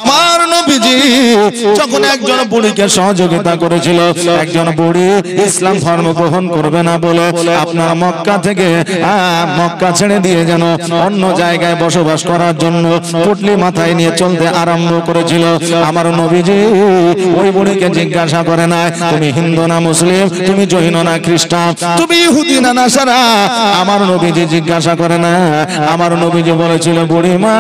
আমার নবীজি যখন একজন বুড়িকে সহযোগিতা করেছিল, একজন বুড়ি ইসলাম ধর্ম গ্রহণ করবে না বলে আপনার মক্কা থেকে মক্কা ছেড়ে দিয়ে যেন অন্য জায়গায় বসবাস করার জন্য পুটলি মাথায় নিয়ে চলতে আরম্ভ করেছিল। আমার নবীজি ওই বুড়িকে জিজ্ঞাসা করে না তুমি হিন্দু না মুসলিম, তুমি জৈন না খ্রিস্টান, তুমি ইহুদি না নাসারা। আমার নবীজি জিজ্ঞাসা করে না। আমার নবীজি বলেছিল বুড়িমা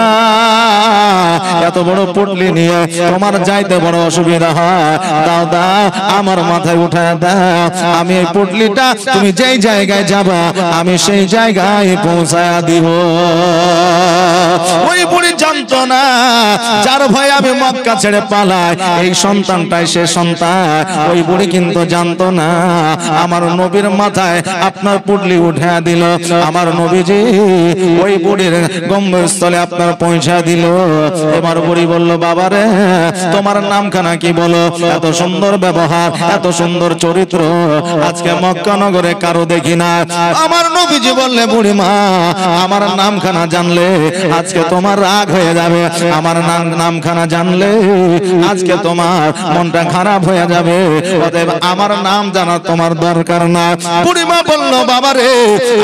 এত বড় পুটলি নিয়ে তোমার যাইতে বড় অসুবিধা হয়, দাও দাও আমার মাথায় উঠায় দাও, আমি এই পুটলিটা তুমি যেই জায়গায় যাবা আমি সেই জায়গায় পৌঁছায়া দিব। ওই বুড়ি জানতো না যার ভয়ে আমি মক্কা ছেড়ে পালাই এই সন্তানটাই সে সন্তান। ওই বুড়ি কিন্তু জানতো না আমার নবীর মাথায় আপনার পুটলি উঠায়া দিল। আমার নবীজি ওই বুড়ির গম্বরস্থলে আপনার পৌঁছা দিল। এবার বুড়ি বলল বাবা রে তোমার নামখানা কি বলো, এত সুন্দর ব্যবহার এত সুন্দর চরিত্র আজকে মক্কা নগরে কারো দেখি না। আমার নবীজি বললে বুড়ি মা আমার নামখানা জানলে আজকে তোমার রাগ হয়ে যাবে, আমার নামখানা জানলে আজকে তোমার মনটা খারাপ হয়ে যাবে, অতএব আমার নাম জানা তোমার দরকার না। বুড়িমা বলল বাবা রে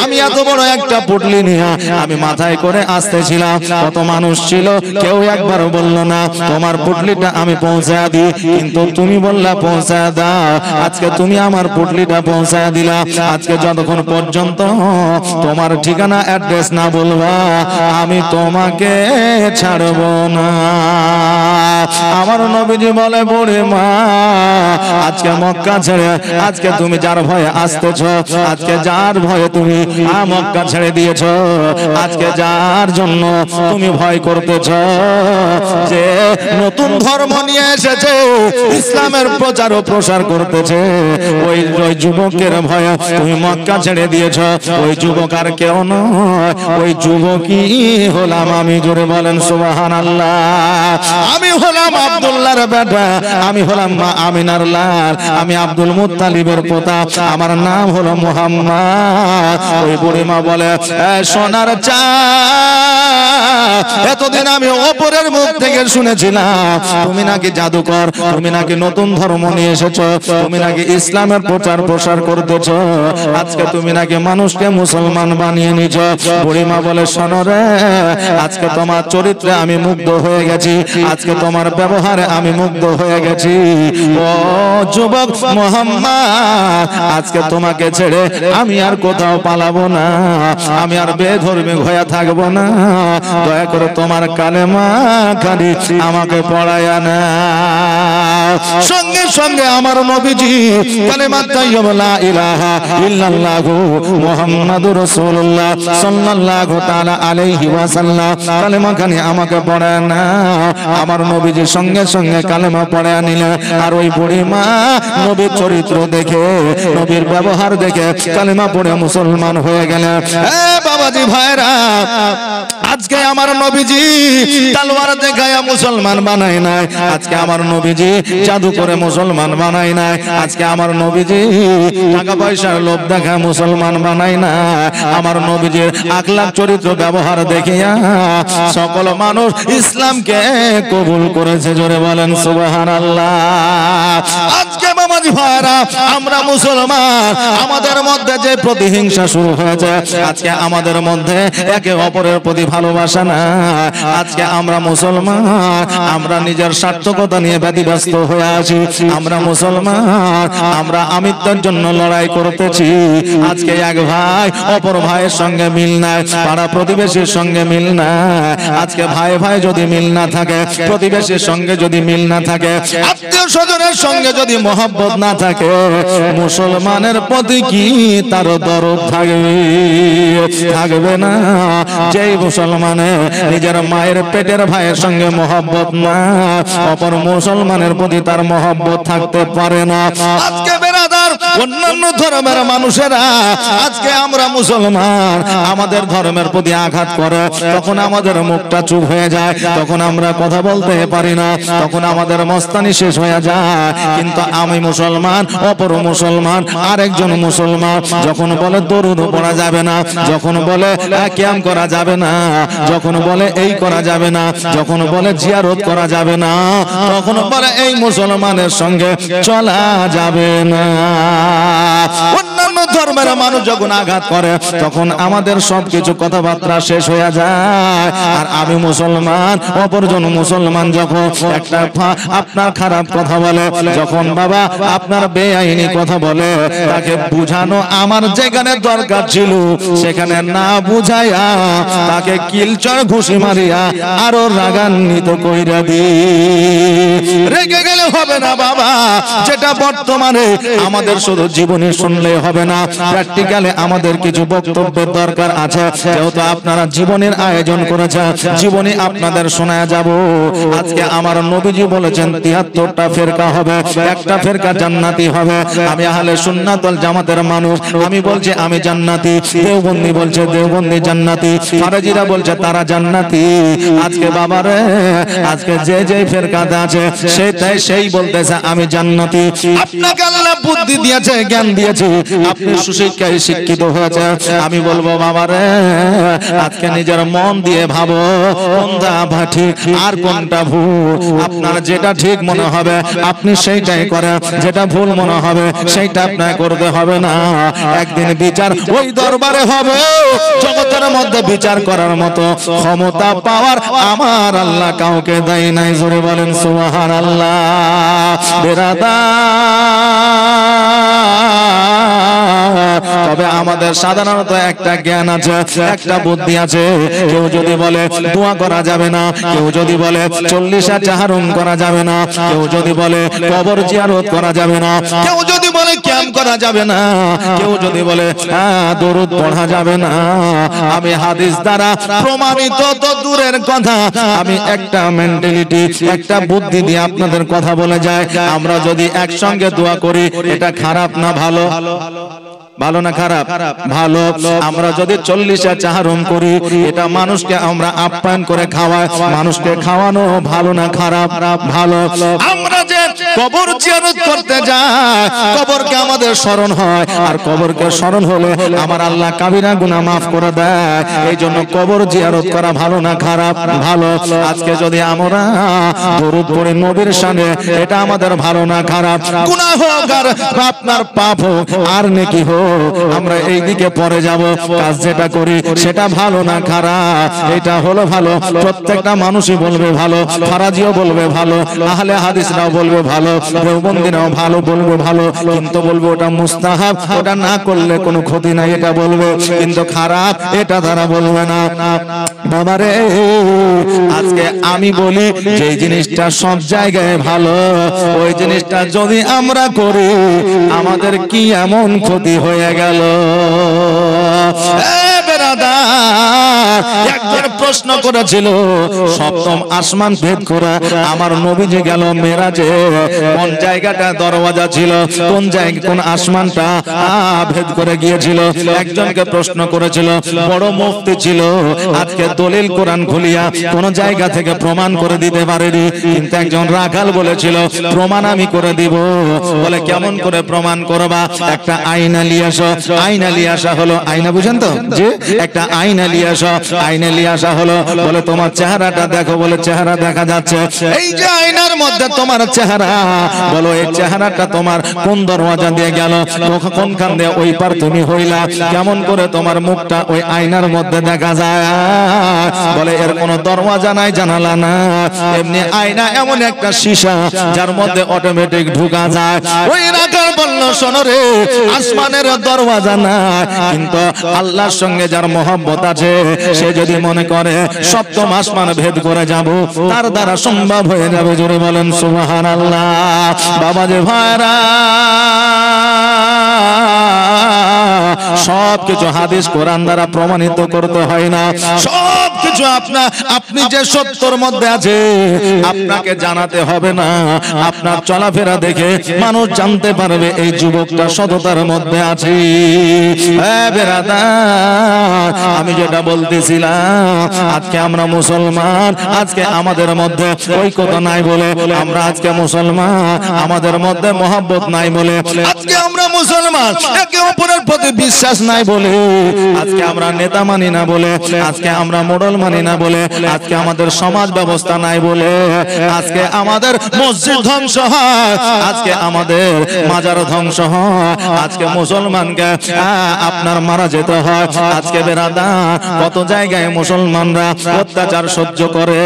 আমি এত বড় একটা পুটলি নিয়ে আমি মাথায় করে আসতেছিলাম, কত মানুষ ছিল কেউ একবারও বলল না তোমার পুটলিটা আমি পৌঁছায়া দিই, কিন্তু তুমি বললা পৌঁছায়া দাও। আজকে তুমি আমার পুটলিটা পৌঁছায়া দিলা, আজকে যতক্ষণ পর্যন্ত তোমার ঠিকানা অ্যাড্রেস না বলবা আমি তোমাকে ছাড়ব না। আমার নবীজি বলে বুড়ি মা আজকে মক্কা ছেড়ে আজকে তুমি যার ভয়ে আসতেছ, আজকে যার ভয়ে তুমি মক্কা ছেড়ে দিয়েছ, আজকে যার জন্য তুমি ভয় করতেছ, যে নতুন ধর্ম নিয়ে এসেছে ইসলামের প্রচার ও প্রসার করতেছে, ওই যুবকের ভয়ে তুমি মক্কা ছেড়ে দিয়েছ। ওই যুবক আর কেউ নয়, ওই যুবকই হলাম আমি। জোরে বলেন সুবহানাল্লাহ। আমি হলাম আব্দুল্লাহর বেটা, আমি হলাম মা আমিনার লাল, আমি আব্দুল মুত্তালিবের পোতা, আমার নাম হলো মুহাম্মদ। ওই বুড়িমা বলে সোনার চা এতদিন আমি অপরের মুখ থেকে শুনেছিলাম তুমি নাকি জাদুকর, তুমি নাকি নতুন ধর্ম নিয়ে এসেছো, তুমি নাকি ইসলামের প্রচার প্রসার করতেছো, আজকে তুমি নাকি মানুষকে মুসলমান বানিয়ে নিছো। বুড়িমা বলে শোনো রে আজকে তোমার চরিত্রে আমি মুগ্ধ হয়ে গেছি, আজকে তোমার ব্যবহারে আমি মুগ্ধ হয়ে গেছি। ও যুবক মুহাম্মদ আজকে তোমাকে ছেড়ে আমি আর কোথাও পালাবো না, আমি আর বেধর্মী হয়ে থাকবো না, দয়া করে তোমার কালেমা খালি আমাকে পড়ায়া না। সঙ্গে সঙ্গে আমার নবীজি কালেমা তাইয়্যিবা লা ইলাহা ইল্লাল্লাহু মুহাম্মাদুর রাসূলুল্লাহ সাল্লাল্লাহু তাআলা আলাইহি ওয়াসাল্লাম কালেমা খানি আমাকে পড়ায় না। আমার নবীজি সঙ্গে সঙ্গে কালেমা পড়ায় নিলেন। আর ওই বুড়ি মা নবীর চরিত্র দেখে নবীর ব্যবহার দেখে কালেমা পড়ে মুসলমান হয়ে গেলেন। বাবাজি ভাইরা আজকে আমার নবীজি তলোয়ার দেখায়া মুসলমান বানায় নাই, আজকে আমার নবীজি জাদু করে মুসলমান বানায় নাই, আজকে আমার নবীজি টাকা পয়সার লোভ দেখা মুসলমান বানায় না। আমার নবীজির আখলাক চরিত্র ব্যবহার দেখিয়া সকল মানুষ ইসলামকে কবুল করেছে। জোরে বলেন সুবহানাল্লাহ। আজকে বাবাজি ভাইরা আমরা মুসলমান, আমাদের মধ্যে যে প্রতিহিংসা শুরু হয়েছে, আজকে আমাদের মধ্যে একে অপরের প্রতি ভালোবাসা না, আজকে আমরা মুসলমান আমরা নিজের স্বার্থকতা নিয়ে ব্যতিব্যস্ত হয়ে আছি। আমরা মুসলমান আমরা আমিত্বের জন্য লড়াই করতেছি। আজকে এক ভাই অপর ভাইয়ের সঙ্গে মিল নাই, পাড়া প্রতিবেশীর সঙ্গে মিল নাই। আজকে ভাই ভাই যদি মিল না থাকে, প্রতিবেশীর সঙ্গে যদি মিল না থাকে, আত্মীয় স্বজনের সঙ্গে যদি মহব্বত না থাকে, মুসলমানের প্রতি কি তার দরদ থাকবে? থাকবে না। যেই মুসলমানের নিজের মায়ের পেটের ভাইয়ের সঙ্গে মহব্বত না, অপর মুসলমানের প্রতি তার মহব্বত থাকতে পারে না। আজকে বেরাদার অন্যান্য ধর্মের মানুষেরা আজকে আমরা মুসলমান আমাদের ধর্মের প্রতি আঘাত করে, তখন আমাদের মুখটা চুপ হয়ে যায়, তখন আমরা কথা বলতে পারি না, তখন আমাদের মস্তানি শেষ হয়ে যায়। কিন্তু আমি মুসলমান, অপর মুসলমান আরেকজন মুসলমান যখন বলে দরুদ পড়া যাবে না, যখন বলে কিয়াম করা যাবে না, যখন বলে এই করা যাবে না, যখন বলে জিয়ারত করা যাবে না, তখন বলে এই মুসলমানের সঙ্গে চলা যাবে না। অন্যান্য ধর্মের মানুষ যখন আঘাত করে তখন আমাদের সবকিছু কথাবার্তা শেষ হয়ে যায়। আর আমি মুসলমান, অপরজন মুসলমান যখন একটা আপনার খারাপ কথা বলে, যখন বাবা আপনার বেআইনি কথা বলে, তাকে বুঝানো আমার যেখানে দরকার ছিল সেখানে না বুঝাইয়া তাকে কিলচর ঘুষি মারিয়া আরো রাগান্বিত কইরা দি। রেগে গেলে হবে না বাবা, যেটা বর্তমানে আমাদের শুধু জীবনী শুনলে হবে না, প্র্যাকটিক্যালি আমাদের কিছু বক্তব্যের দরকার আছে। যেহেতু আপনারা জীবনের আয়োজন করেছেন, জীবনী আপনাদের শোনায় যাব। আজকে আমার নবীজি বলেছেন ৭৩টা ফেরকা হবে, একটা ফেরকা জান্নাতি হবে। আমি আহলে সুন্নাত ওয়াল জামাতের মানুষ, আমি বলছি আমি জান্নাতি, দেওবন্দি বলছে দেওবন্দি জান্নাতি, ফারাজিরা বলছে তারা জান্নাতি। আজকে বাবারে, আজকে যে যে ফেরকাতে আছে সেটাই সেই বলতেছে আমি জান্নাতি। আপনাকে আল্লাহ বুদ্ধি দিয়েছে, জ্ঞান দিয়েছে, আপনি সুশিক্ষায় শিক্ষিত হয়েছে। আমি বলবো বাবারে, আজকে নিজের মন দিয়ে ভাবো কোনটা ঠিক আর কোনটা ভুল। আপনার যেটা ঠিক মনে হবে আপনি সেইটাই করেন, যেটা ভুল মনে হবে সেইটা আপনাকে করতে হবে না। একদিন বিচার ওই দরবারে হবে, জগতের মধ্যে বিচার করার মতো ক্ষমতা পাওয়ার আমার আল্লাহ কাউকে দেয় নাই। জোরে বলেন সুবহানাল্লাহ। তবে আমাদের সাধারণত একটা জ্ঞান আছে, একটা বুদ্ধি আছে। কেউ যদি বলে দোয়া করা যাবে না, কেউ যদি বলে 40 চাহারুম করা যাবে না, কেউ যদি বলে কবর জিয়ারত করা যাবে না, কেউ যদি বলে কিয়াম করা যাবে না, কেউ যদি বলে দরুদ পড়া যাবে না। আমি হাদিস দ্বারা প্রমাণিত তো দূরের কথা, আমি একটা মেন্টালিটি, একটা বুদ্ধি দিয়ে আপনাদের কথা বলে যায়। আমরা যদি একসঙ্গে দোয়া করি এটা খারাপ না ভালো? ভালো না খারাপ? ভালো। আমরা যদি 40 চাহারুম করি এটা মানুষকে আমরা আপ্যায়ন করে খাওয়াই, মানুষকে খাওয়ানো ভালো না খারাপ? ভালো। আমরা যে কবর জিয়ারত করতে যাই, কবরকে আমাদের স্মরণ হয়, আর কবরকে স্মরণ হলে আমার আল্লাহ কাবিরা গুনাহ মাফ করে দেয়। এই জন্য কবর জিয়ারত করা ভালো না খারাপ? ভালো। আজকে যদি আমরা দরুদ পড়ি নবীর শানে, এটা আমাদের ভালো না খারাপ? গুনাহ হোক আর আপনার পাপ হোক আর নেকি হোক, আমরা এই দিকে পরে যাব। কাজ যেটা করি সেটা ভালো না খারাপ? এটা হলো ভালো। প্রত্যেকটা মানুষই বলবে ভালো, ফারাজিও বলবে ভালো, আহলে হাদিসরাও বলবে ভালো, দেওবন্দিরাও ভালো বলবে ভালো, কিন্তু বলবে ওটা মুস্তাহাব, ওটা না করলে কোনো ক্ষতি নাই এটা বলবে, কিন্তু খারাপ এটা তারা বলবে না। বাবারে, আজকে আমি বলি যে জিনিসটা সব জায়গায় ভালো, ওই জিনিসটা যদি আমরা করি আমাদের কি এমন ক্ষতি হয়ে গেল? একজন প্রশ্ন করেছিল সপ্তম আসমান ভেদ করা আমার নবীজি গেল মেরাজে, কোন জায়গাটা দরওয়াজা ছিল, কোন জায়গা কোন আসমানটা ভেদ করে গিয়েছিল? একজনকে প্রশ্ন করেছিল, বড় মুফতি ছিল, আজকে দলিল কোরআন খুলিয়া কোন জায়গা থেকে প্রমাণ করে দিতে পারেনি, কিন্তু একজন রাখাল বলেছিল প্রমাণ আমি করে দিব। বলে কেমন করে প্রমাণ করবা? একটা আয়না নিয়ে আসো। আয়না নিয়ে আসা হলো, আয়না বুঝেন তো, যে একটা আয়না নিয়ে আসো। আয়না নিয়ে আসা হলো, বলে তোমার চেহারাটা দেখো। বলে চেহারা দেখা যাচ্ছে, এই যে আয়নার মধ্যে তোমার চেহারা, বলো এই চেহারাটা তোমার কোন দরওয়াজা দিয়ে গেল, কোনখান দিয়ে ওই পার তুমি হইলা, কেমন করে তোমার মুখটা ওই আয়নার মধ্যে দেখা যায়? বলে এর কোনো দরওয়াজা নাই, জানালা না, এমনি আয়না এমন একটা সীসা যার মধ্যে অটোমেটিক ঢুকা যায়। ওই রাখাল বলল শোনো রে, আসমানের দরওয়াজা না, কিন্তু আল্লাহর সঙ্গে যার মহব্বত আছে সে যদি মনে করে সপ্তম আসমান ভেদ করে যাব, তার দ্বারা সম্ভব হয়ে যাবে। জোরে বলেন সুবহানাল্লাহ। বাবা যে ভাইরা, সব কিছু হাদিস কোরআন দ্বারা প্রমাণিত করতে হয় না। সব কিছু আপনি যে সত্যর মধ্যে আছে আপনাকে জানাতে হবে না। আপনার চলাফেরা দেখে মানুষ জানতে পারবে এই যুবকটা সততার মধ্যে আছে। আমি যেটা বলতেছিলাম, আজকে আমরা মুসলমান, আজকে আমাদের মধ্যে ঐক্যতা নাই বলে আমরা আজকে মুসলমান, আমাদের মধ্যে মহব্বত নাই বলে আজকে আমরা মুসলমান, একে অপরের প্রতি বিশ্বাস নাই বলে আজকে আমরা নেতা মানি না বলে, আজকে আমরা মোড়ল মানি না বলে, আজকে আমাদের সমাজ ব্যবস্থা নাই বলে আজকে আমাদের মসজিদ ধ্বংস হয়, আজকে আমাদের মাজার ধ্বংস হয়, আজকে মুসলমানকে আপনার মারা যেতে হয়। আজকে বেরাদার কত জায়গায় মুসলমানরা অত্যাচার সহ্য করে।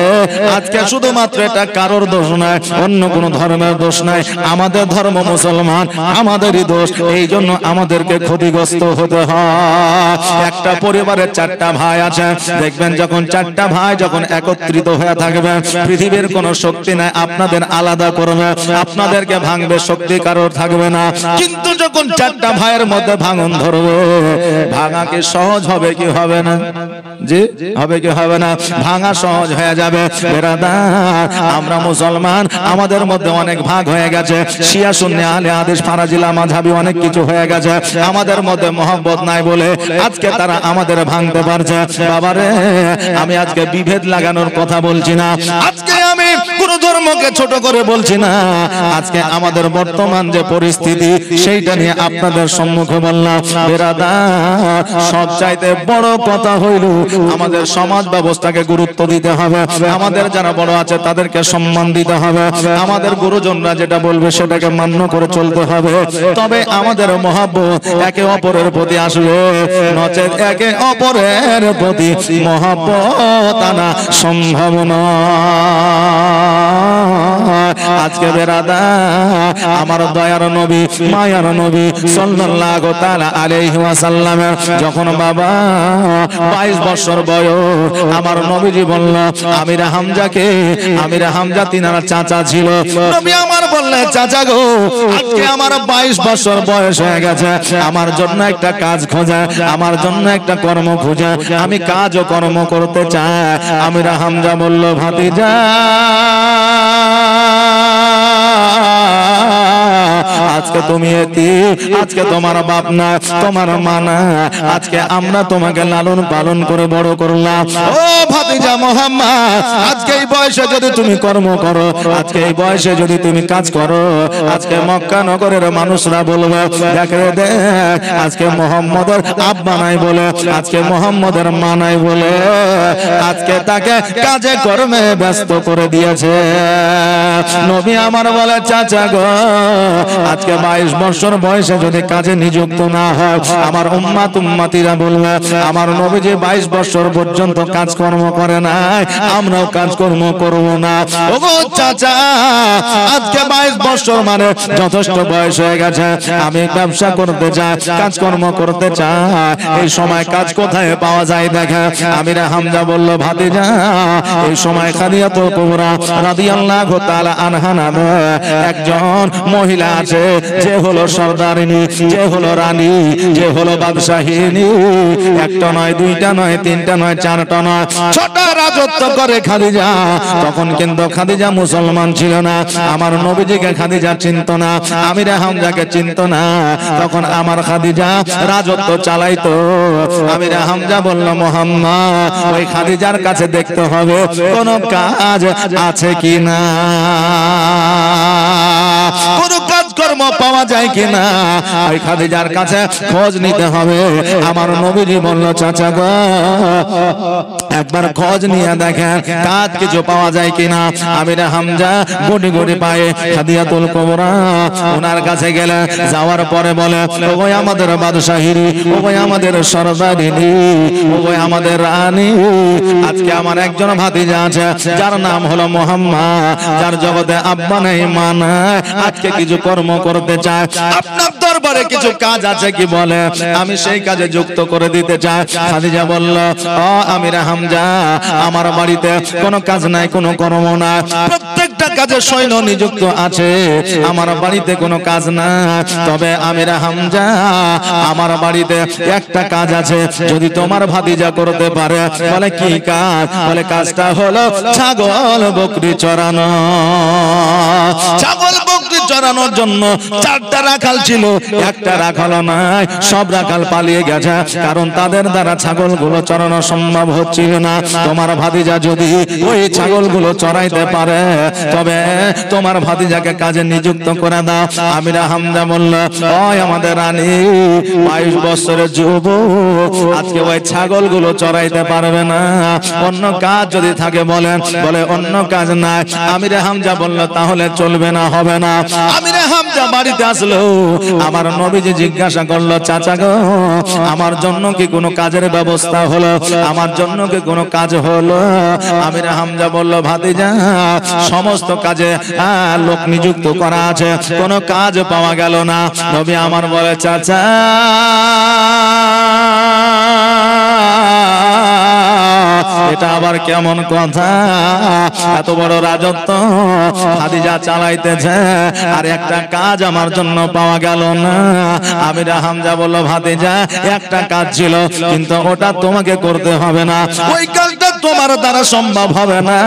আজকে শুধুমাত্র এটা কারোর দোষ নয়, অন্য কোনো ধর্মের দোষ নাই, আমাদের ধর্ম মুসলমান, আমাদেরই দোষ। এই জন্য আমাদেরকে ক্ষতিগ্রস্ত হতে হয়। একটা পরিবারের 4টা ভাই আছে, দেখবেন যখন 4টা ভাই যখন একত্রিত হয়ে থাকবে, পৃথিবীর কোনো শক্তি নাই আপনাদের আলাদা করবে, আপনাদেরকে ভাঙবে, শক্তি কারোর থাকবে না। কিন্তু যখন 4টা ভাইয়ের মধ্যে ভাঙন ধরবে, ভাঙা কি সহজ হবে কি হবে না? জি হবে কি হবে না? ভাঙা সহজ হয়ে যাবে। বেরাদার আমরা মুসলমান, আমাদের মধ্যে অনেক ভাগ হয়ে গেছে, শিয়া সুন্নি আহলে হাদিস ফারাজিলা মাযহাবী অনেক কিছু হয়ে গেছে। আমাদের মধ্যে মহব্বত নাই বলে আজকে তারা আমাদের ভাঙতে পারছে। বাবারে, আমি আজকে বিভেদ লাগানোর কথা বলছি না, আজকে আমি কোন ধর্মকে ছোট করে বলছি না। আজকে আমাদের বর্তমান যে পরিস্থিতি সেইটা নিয়ে আপনাদের সম্মুখে বললাম। বেরাদার সবচাইতে বড় কথা হইল আমাদের সমাজ ব্যবস্থাকে গুরুত্ব দিতে হবে, আমাদের যারা বড় আছে তাদেরকে সম্মান দিতে হবে, আমাদের গুরুজনরা যেটা বলবে সেটাকে মান্য করে চলতে হবে। তবে আমাদের মহব্বত একে অপরের প্রতি আসবে, নচেত একে অপরের প্রতি মহব্বত আনা সম্ভব নয়। আজকে বেরাদার আমার দয়ার নবী মায়ার নবী সাল্লাল্লাহু তাআলা আলাইহি ওয়াসাল্লাম যখন বাবা 22 বছর বয়স, আমার নবীজি বলল আমির হামজা তিনার চাচা ছিল। নবী আমার বললেন, চাচা গো, আজকে আমার 22 বছর বয়স হয়ে গেছে, আমার জন্য একটা কাজ খোঁজা, আমার জন্য একটা কর্ম খোঁজা, আমি কাজ ও কর্ম করতে চাই। আমির হামজা বলল, ভাতিজা আজকে তুমি এতি, আজকে তোমার বাপ না, তোমার মা না, আজকে আমরা তোমাকে লালন পালন করে বড় করলাম। ও ভাতিজা মুহাম্মদ, আজকে এই বয়সে যদি তুমি কর্ম করো, আজকে এই বয়সে যদি তুমি কাজ করো, আজকে মক্কা নগরের মানুষরা বলবে, দেখ রে দেখ, আজকে মুহাম্মদের আব্বা নাই বলে, আজকে মুহাম্মদের মা নাই বলে আজকে তাকে কাজে কর্মে ব্যস্ত করে দিয়েছে। নবী আমার বলে, চাচা গো, আজকে 22 বছর বয়সে যদি কাজে নিযুক্ত না হয়, আমার উম্মাতিরা বলবে আমার নবীজি 22 বছর পর্যন্ত কাজকর্ম করে নাই, আমরাও কাজকর্ম করব না। ওগো চাচা, আজকে 22 বছর মানে যথেষ্ট বয়স হয়ে গেছে, আমি ব্যবসা করতে চাই, কাজকর্ম করতে চাই, এই সময় কাজ কোথায় পাওয়া যায় দেখে। আমির হামজা বলল, ভাতিজা, এই সময় খাদিজাতুল কুবরা রাদিয়াল্লাহু তাআলা আনহা নামে একজন মহিলা আছে, যে হলো সর্দারিনী, যে হলো রানী, যে হলো বাদশাহিনী। একটা নয়, দুইটা নয়, তিনটা নয়, চারটা নয়, 6টা রাজত্ব করে খাদিজা। তখন কিন্তু খাদিজা মুসলমান ছিল না, আমার নবীজিকে খাদিজা চিনত না, আমির হামজাকে চিনত না। তখন আমার খাদিজা রাজত্ব চালাইতো। আমির হামজা বলল, মুহাম্মদ, ওই খাদিজার কাছে দেখতে হবে কোন কাজ আছে কিনা, কোন কাজকর্ম পাওয়া যায় কিনা, ওই খাদিজার কাছে খোঁজ নিতে হবে। আমার নবীজি বলল, চাচা গো, একবার খোঁজ নিয়ে দেখেন কাজ কিছু পাওয়া যায় কিনা। আমির হামজা গুটি গুটি পায়ে খাদিজাতুল কুবরা ওনার কাছে গেলে, যাওয়ার পরে বলে, ওই আমাদের বাদশাহিনী, ওই আমাদের সরদারিনী, ওই আমাদের রানী, আজকে আমার একজন ভাতিজা আছে যার নাম হলো মুহাম্মদ, যার জগতে আব্বা নেই মা নাই, আজকে কিছু কর্ম করতে চায়, আপনার দরবারে কিছু কাজ আছে কি বলে, আমি সেই কাজে যুক্ত করে দিতে চাই। খাদিজা বলল, ও আমির হামজা, হামজা আমার বাড়িতে কোনো কাজ নাই, কোনো কর্ম না, প্রত্যেকটা কাজে সৈন্য নিযুক্ত আছে, আমার বাড়িতে কোনো কাজ না। তবে আমির হামজা আমার বাড়িতে একটা কাজ আছে, যদি তোমার ভাতিজা করতে পারে। বলে কি কাজ? বলে কাজটা হলো ছাগল বকরি চড়ানো। ছাগল বকরি চড়ানোর জন্য 4টা রাখাল ছিল, একটা রাখাল নাই, সব রাখাল পালিয়ে গেছে, কারণ তাদের দ্বারা ছাগলগুলো চড়ানো সম্ভব হচ্ছিল না। তোমার ভাতিজা যদি ওই ছাগলগুলো চড়াইতে পারে তবে তোমার ভাতিজাকে কাজে নিযুক্ত করে দাও। আমির হামজা বলল, ওই আমাদের রানী 22 বছরের যুবক, আজকে ওই ছাগলগুলো চড়াইতে পারবে না, অন্য কাজ যদি থাকে বলেন। বলে অন্য কাজ নাই। আমির হামজা বলল, তাহলে চলবে না, হবে না। আমির হামজা বাড়িতে আসলো, আমার নবীজি জিজ্ঞাসা করলো, চাচা গো আমার জন্য কি কোনো কাজের ব্যবস্থা হলো? আমার জন্য কি কোনো কাজ হলো? আমির হামজা বলল, ভাতিজা সমস্ত কাজে লোক নিযুক্ত করা আছে, কোনো কাজ পাওয়া গেল না। নবী আমার বলে, চাচা এটা আবার কেমন কথা? এত বড় রাজত্ব খাদিজা চালাইতেছে, আর একটা কাজ আমার জন্য পাওয়া গেল না। আমির হামজা বলল, ভাতিজা একটা কাজ ছিল, কিন্তু ওটা তোমাকে করতে হবে না, ওই কাজটা তোমার দ্বারা সম্ভব হবে না।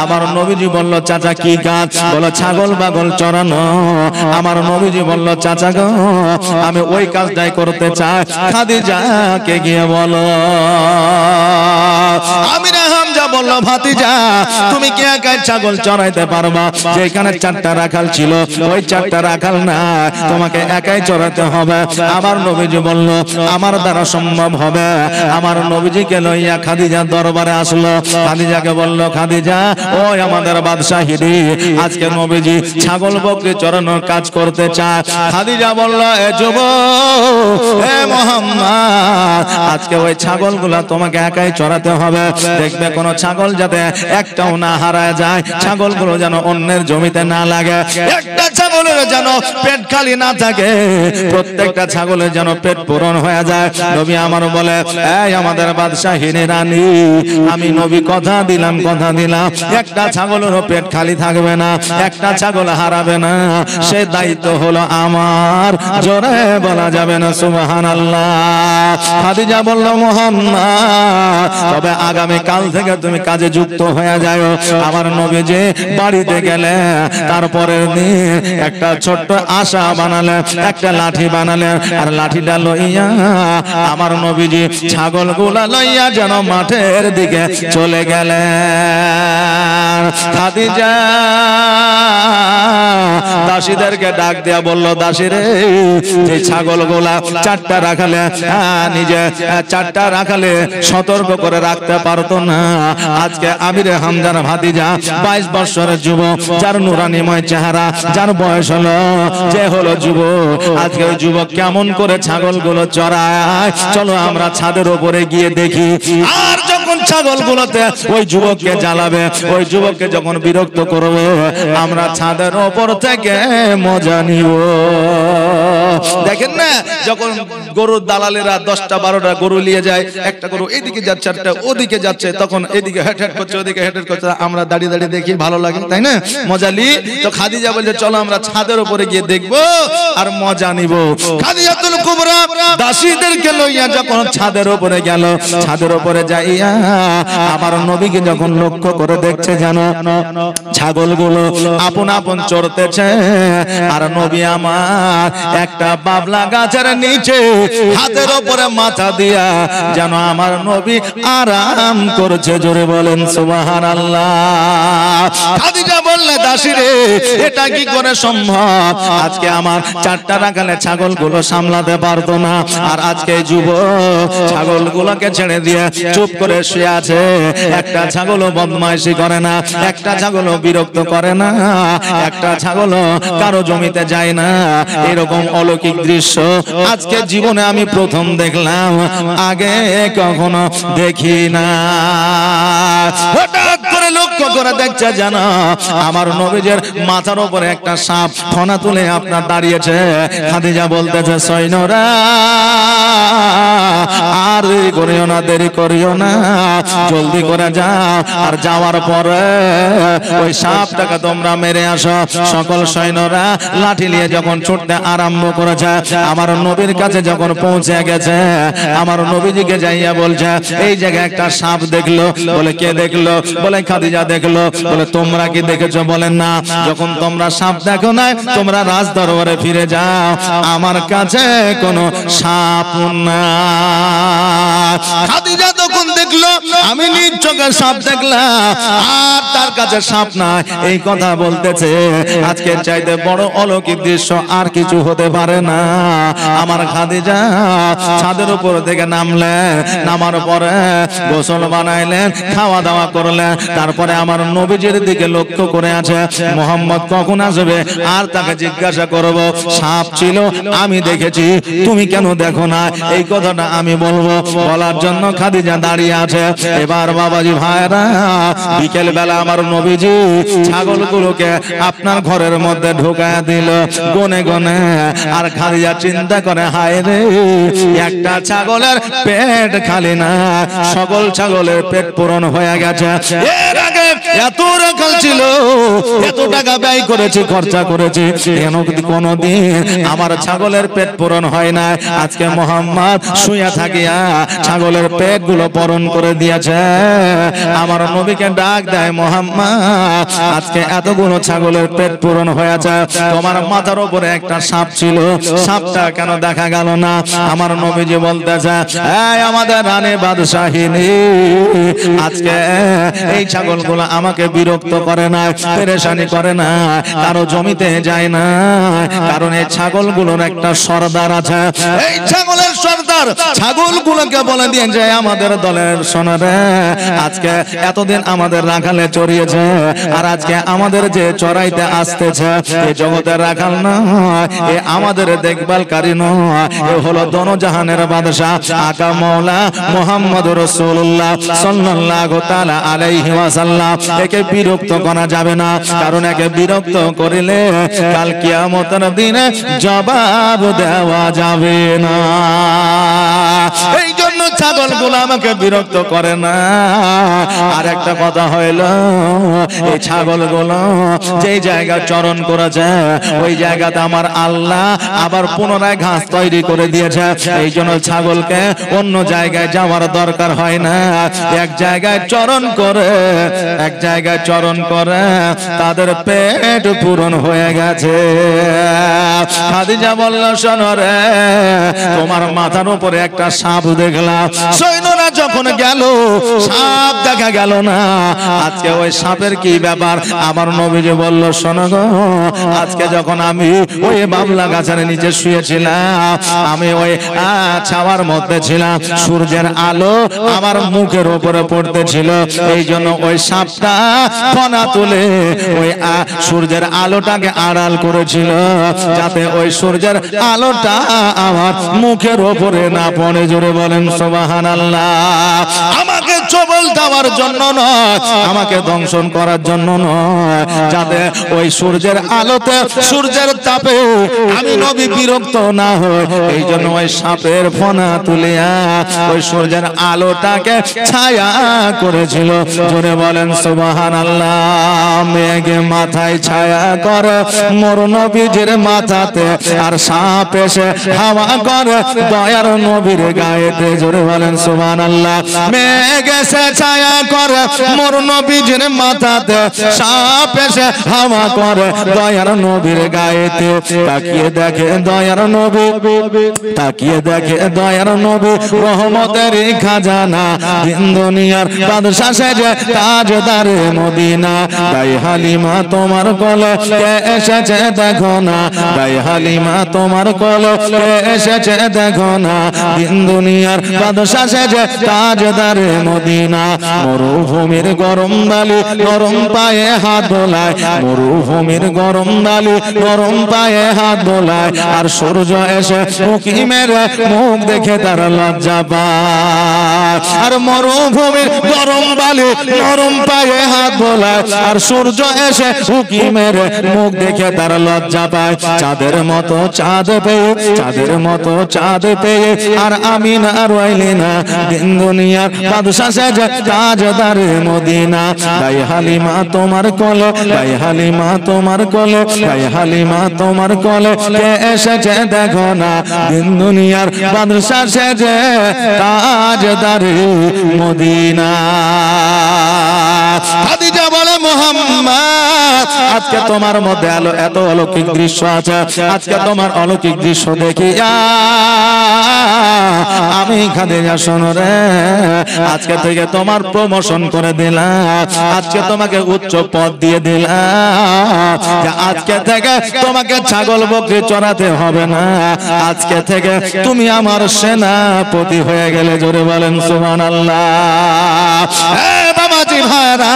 আমার নবীজি বলল, চাচা কি কাজ? বলো ছাগল বাগল চড়ানো। আমার নবীজি বলল, চাচা গো আমি ওই কাজটাই করতে চাই, খাদিজাকে গিয়ে বলো। আমির হামজা বলল, ভাতিজা তুমি কি একাই ছাগল চড়াইতে পারবা? যেখানে 4টা রাখাল ছিল, ওই 4টা রাখাল না, তোমাকে একাই চড়াতে হবে। আমার নবীজি বলল, আমার দ্বারা সম্ভব হবে। আমার নবীজিকে লইয়া খাদিজা দরবারে আসলো। খাদিজাকে বলল, খাদিজা ওই আমাদের বাদশাহিনী আজকে নবীজি ছাগল বকরি চড়ানোর কাজ করতে চায়। খাদিজা বলল, এ যুবক, হে মুহাম্মদ, আজকে ওই ছাগলগুলা তোমাকে একাই চড়াতে হবে। দেখবে কোন ছাগল যাতে একটাও না হারায় যায়, ছাগলগুলো যেন অন্যের জমিতে না লাগে, একটা ছাগলের যেন পেট খালি না থাকে, প্রত্যেকটা ছাগলের যেন পেট পূরণ হয়ে যায়। নবী আমার বলে, এই আমাদের বাদশাহিনী রানী, আমি নবী কথা দিলাম, একটা ছাগলেরও পেট খালি থাকবে না, একটা ছাগল হারাবে না, সে দায়িত্ব হলো আমার। জোরে বলা যাবে না সুবহানাল্লাহ। খাদিজা বলল, মুহাম্মদ তবে আগামী কাল থেকে তুমি কাজে যুক্ত হয়ে যাও। আমার নবীজি বাড়িতে গেলে তারপরের দিন একটা ছোট্ট আশা বানালেন, একটা লাঠি বানালেন, আর লাঠিটা লইয়া আমার নবীজি ছাগলগুলা লইয়া যেন মাঠের দিকে চলে গেলেন। খাদিজা দাসীদেরকে ডাক দিয়া বলল, দাসীরে যে ছাগলগুলা 4টা রাখালে নিজে 4টা রাখালে সতর্ক করে রাখতে পারতো না, আজকে আমির হামজার ভাতিজা 22 বছরের যুবক, যার নুরানিময় চেহারা, যার বয়স হলো, যে হলো যুবক, আজকে ওই যুবক কেমন করে ছাগলগুলো চড়ায়, চলো আমরা ছাদের উপরে গিয়ে দেখি। আর যখন ছাগলগুলোতে ওই যুবককে জ্বালাবে, ওই যুবককে যখন বিরক্ত করবে, আমরা ছাদের উপর থেকে মজা নিব। দেখেন না, যখন গরুর দালালেরা 10টা 12টা গরু নিয়ে যায়, একটা গরু এদিকে যাচ্ছে, একটা ওদিকে যাচ্ছে, তখন এদিকে হেট হেট করছে, ওদিকে হেট হেট করছে, আমরা দাঁড়িয়ে দাঁড়িয়ে দেখি, ভালো লাগে, তাই না, মজা লি। তো খাদিজা বলছে, চলো আমরা ছাদের উপরে গিয়ে দেখবো আর মজা নিব। খাদিজাতুল কুবরা দাসীদেরকে লইয়া যখন ছাদের উপরে গেল, ছাদের উপরে যাইয়া আমার নবীকে যখন লক্ষ্য করে দেখছে, জানো ছাগলগুলো আপন আপন চড়তেছে, আর নবী আমার একটা বাবলা গাছের নিচে হাতের উপরে মাথা দিয়া যেন আমার নবী আরাম করছে। জোরে বলেন সুবহানাল্লাহ। খাদিজা বললে, দাসীরে এটা কি করে সম্ভব? আজকে আমার 4টা রাখালে ছাগলগুলো সামলাতে পারতো না, আর আজকে যুবক ছাগলগুলোকে ছেড়ে দিয়ে চুপ করে শুয়ে আছে, একটা ছাগলও বদমাইশি করে না, একটা ছাগলও বিরক্ত করে না, একটা ছাগলও কারো জমিতে যায় না। এরকম অলৌকিক দৃশ্য আজকে জীবনে আমি প্রথম দেখলাম, আগে কখনো দেখি না। হঠাৎ করে লক্ষ্য করে দেখছে, জানো আমার নবীজের মাথার উপরে একটা সাপ ফনা তুলে আপনার দাঁড়িয়েছে, খাদিজা বলতেছে সৈন্যরা আর করিও না, দেরি করিও না, জলদি করে যাও, আর যাওয়ার পরে ওই সাপটাকে তোমরা মেরে আসো। সকল সৈন্যরা লাঠি নিয়ে যখন ছুটতে আরম্ভ করেছে, আমার নবীর কাছে যখন পৌঁছে গেছে, আমার নবীজিকে যাইয়া বলছে এই জায়গায় একটা সাপ দেখলো। বলে কে দেখলো? বলে খাদিজা দেখলো। বলে তোমরা কি দেখেছো? বলেন না। যখন তোমরা সাপ দেখো না, তোমরা রাজ দরবারে ফিরে যাও, আমার কাছে কোনো সাপ না। খাদিজা তখন দেখলো আমি নিজ চোখে সাপ দেখলাম, আর তার কাছে সাপ নাই। এই কথা বলতেছে আজকের চাইতে বড় অলৌকিক দৃশ্য আর কিছু হতে পারে না। আমার খাদিজা ছাদের উপর থেকে নামলেন, নামার পরে গোসল বানাইলেন, খাওয়া দাওয়া করলেন, তারপরে আমার নবীজির দিকে লক্ষ্য করে আছে মোহাম্মদ কখন আসবে, আর তাকে জিজ্ঞাসা করব সাপ ছিল আমি দেখেছি, তুমি কেন দেখো না? এই কথাটা আমি বলবো, বলার জন্য খাদিজা দাঁড়িয়ে আছে। এবার বাবাজি ভাইরা, বিকেল বেলা আমার নবীজি ছাগলগুলোকে আপনার ঘরের মধ্যে ঢোকায় দিল গনে গনে। আর খাদিজা চিন্তা করে হায় রে, একটা ছাগলের পেট খালি না, সকল ছাগলের পেট পূরণ হয়ে গেছে। এর আগে এত রাখাল ছিল, এত টাকা ব্যয় করেছি, খরচা করেছি, কোনদিন আমার ছাগলের পেট পূরণ হয় না। আজকে মোহাম্মদ শুয়ে থাকিয়া ছাগলের পেট গুলো পূরণ করে দিয়েছে। আমার নবীকে ডাক দেয় মোহাম্মদ, আজকে এতগুলো ছাগলের পেট পূরণ হয়েছে, তোমার মাথার উপরে একটা সাপ ছিল, সাপটা কেন দেখা গেল না? আমার নবীজি বলতেছে এই আমাদের রানী বাদশাহিনী, আজকে এই ছাগলগুলো আমাকে বিরক্ত করে না, পেরেশানি করে না, কারো জমিতে যায় না, কারণ এই ছাগলগুলোর একটা সর্দার আছে। এই ছাগলের সর্দার ছাগলগুলোকে বলে দিয়ে যায় আমাদের দলের সোনারে, আজকে এতদিন আমাদের রাখালে চড়িয়েছে, আর আজকে আমাদের যে চড়াইতে আসতেছে এ জগতের রাখাল নয়, এ আমাদের দেখভালকারী নয়, এ হলো দনজাহানের বাদশা আকা মওলা মুহাম্মদ রাসূলুল্লাহ সাল্লাল্লাহু তাআলা আলাইহি ওয়াসাল্লাম। একে বিরক্ত করা যাবে না, কারণ একে বিরক্ত করিলে কাল কিয়ামতের দিনে জবাব দেওয়া যাবে না। এই জন্য ছাগলগুলো আমাকে বিরক্ত করে না। আর একটা কথা হইল, এই ছাগলগুলো যেই জায়গা চরণ করেছে ওই জায়গাতে আমার আল্লাহ আবার পুনরায় ঘাস তৈরি করে দিয়েছে। এই জন্য ছাগলকে অন্য জায়গায় যাওয়ার দরকার হয় না, এক জায়গায় চরণ করে, এক জায়গায় চরণ করে তাদের পেট পূরণ হয়ে গেছে। খাদিজা বলল শোনো রে, তোমার মাথার উপরে একটা সাপ দেখলাম। সৈন্যরা যখন গেল সাপ দেখা গেল না। আজকে ওই সাপের কি ব্যাপার? আমার নবীজি বলল শোনো গো, আজকে যখন আমি ওই বাবলা গাছের নিচে শুয়েছিলাম, আমি ওই ছাওয়ার মধ্যে ছিলাম, সূর্যের আলো আমার মুখের উপরে পড়তেছিল, এই জন্য ওই সাপটা ফনা তুলে ওই সূর্যের আলোটাকে আড়াল করেছিল, যাতে ওই সূর্যের আলোটা আমার মুখের উপরে না পড়ে। জোরে বলেন সুবহানাল্লাহ। আমাকে চবল দেওয়ার জন্য নয়, আমাকে দংশন করার জন্য নয়, যাতে ওই সূর্যের আলোতে, সূর্যের তাপে আমি নবী বিরক্ত না হই, এই জন্য ওই সাপের ফনা তুলিয়া ওই সূর্যের আলোটাকে ছায়া করেছিল। জোরে বলেন সুবহানাল্লাহ। মেঘে মাথায় ছায়া করে মোর নবীজির মাথাতে, আর সাপ এসে হাওয়া করে দয়ার নবীর গায়েতে। জোরে বলেন সুবহানাল্লাহ। মেঘ এসে ছায়া করে মোর নবীজির মাথাতে, সাপ এসে হাওয়া করে দয়ার নবীর গায়েতে। তাকিয়ে দেখে দয়ার নবী, তাকিয়ে দেখে দয়ার নবী রহমতের খাজানা, দিন দুনিয়ার বাদশা সেজে তাজদারে মদিনা। তাই হালিমা তোমার কোলে কে এসেছে দেখো না, তাই হালিমা তোমার কোলে কে এসেছে দেখো না, দিন দুনিয়ার বাদশা সেজে তাজদারে মদিনা। মদিনা। মরুভূমির গরম বালি নরম পায়ে হাত বোলায়, মরুভূমির গরম বালি নরম পায়ে হাত বোলায়, আর সূর্য এসে উঁকি মেরে মুখ দেখে তার লজ্জা পায়। আর মরুভূমির গরম বালি নরম পায়ে হাত বোলায়, আর সূর্য এসে উঁকি মেরে মুখ দেখে তার লজ্জা পায়। চাঁদের মতো চাঁদ পেয়ে, চাঁদের মতো চাঁদ পেয়ে আর আমি না রইলি না, দিন দুনিয়ার বাদশা সেজে তাজদারে মদিনা। গায়ে হালিমা তোমার কোলে, গায়ে হালিমা তোমার কোলে, গায়ে হালিমা তোমার কোলে কে এসেছে দেখো না, দিন দুনিয়ার বাদশা সেজে তাজদারে মদিনা। খাদিজা বলে মুহাম্মদ আজকে তোমার মধ্যে এত অলৌকিক দৃশ্য আছে, আজকে তোমার অলৌকিক দৃশ্য দেখিয়া আমি খাদিজা শোনো রে, আজকে থেকে তোমার প্রমোশন করে দিলাম, আজকে তোমাকে উচ্চ পদ দিয়ে দিলাম, আজকে থেকে তোমাকে ছাগল বকরি চড়াতে হবে না, আজকে থেকে তুমি আমার সেনাপতি হয়ে গেলে। জোরে বলেন সুবহানাল্লাহ। বাবাজি ভাইরা,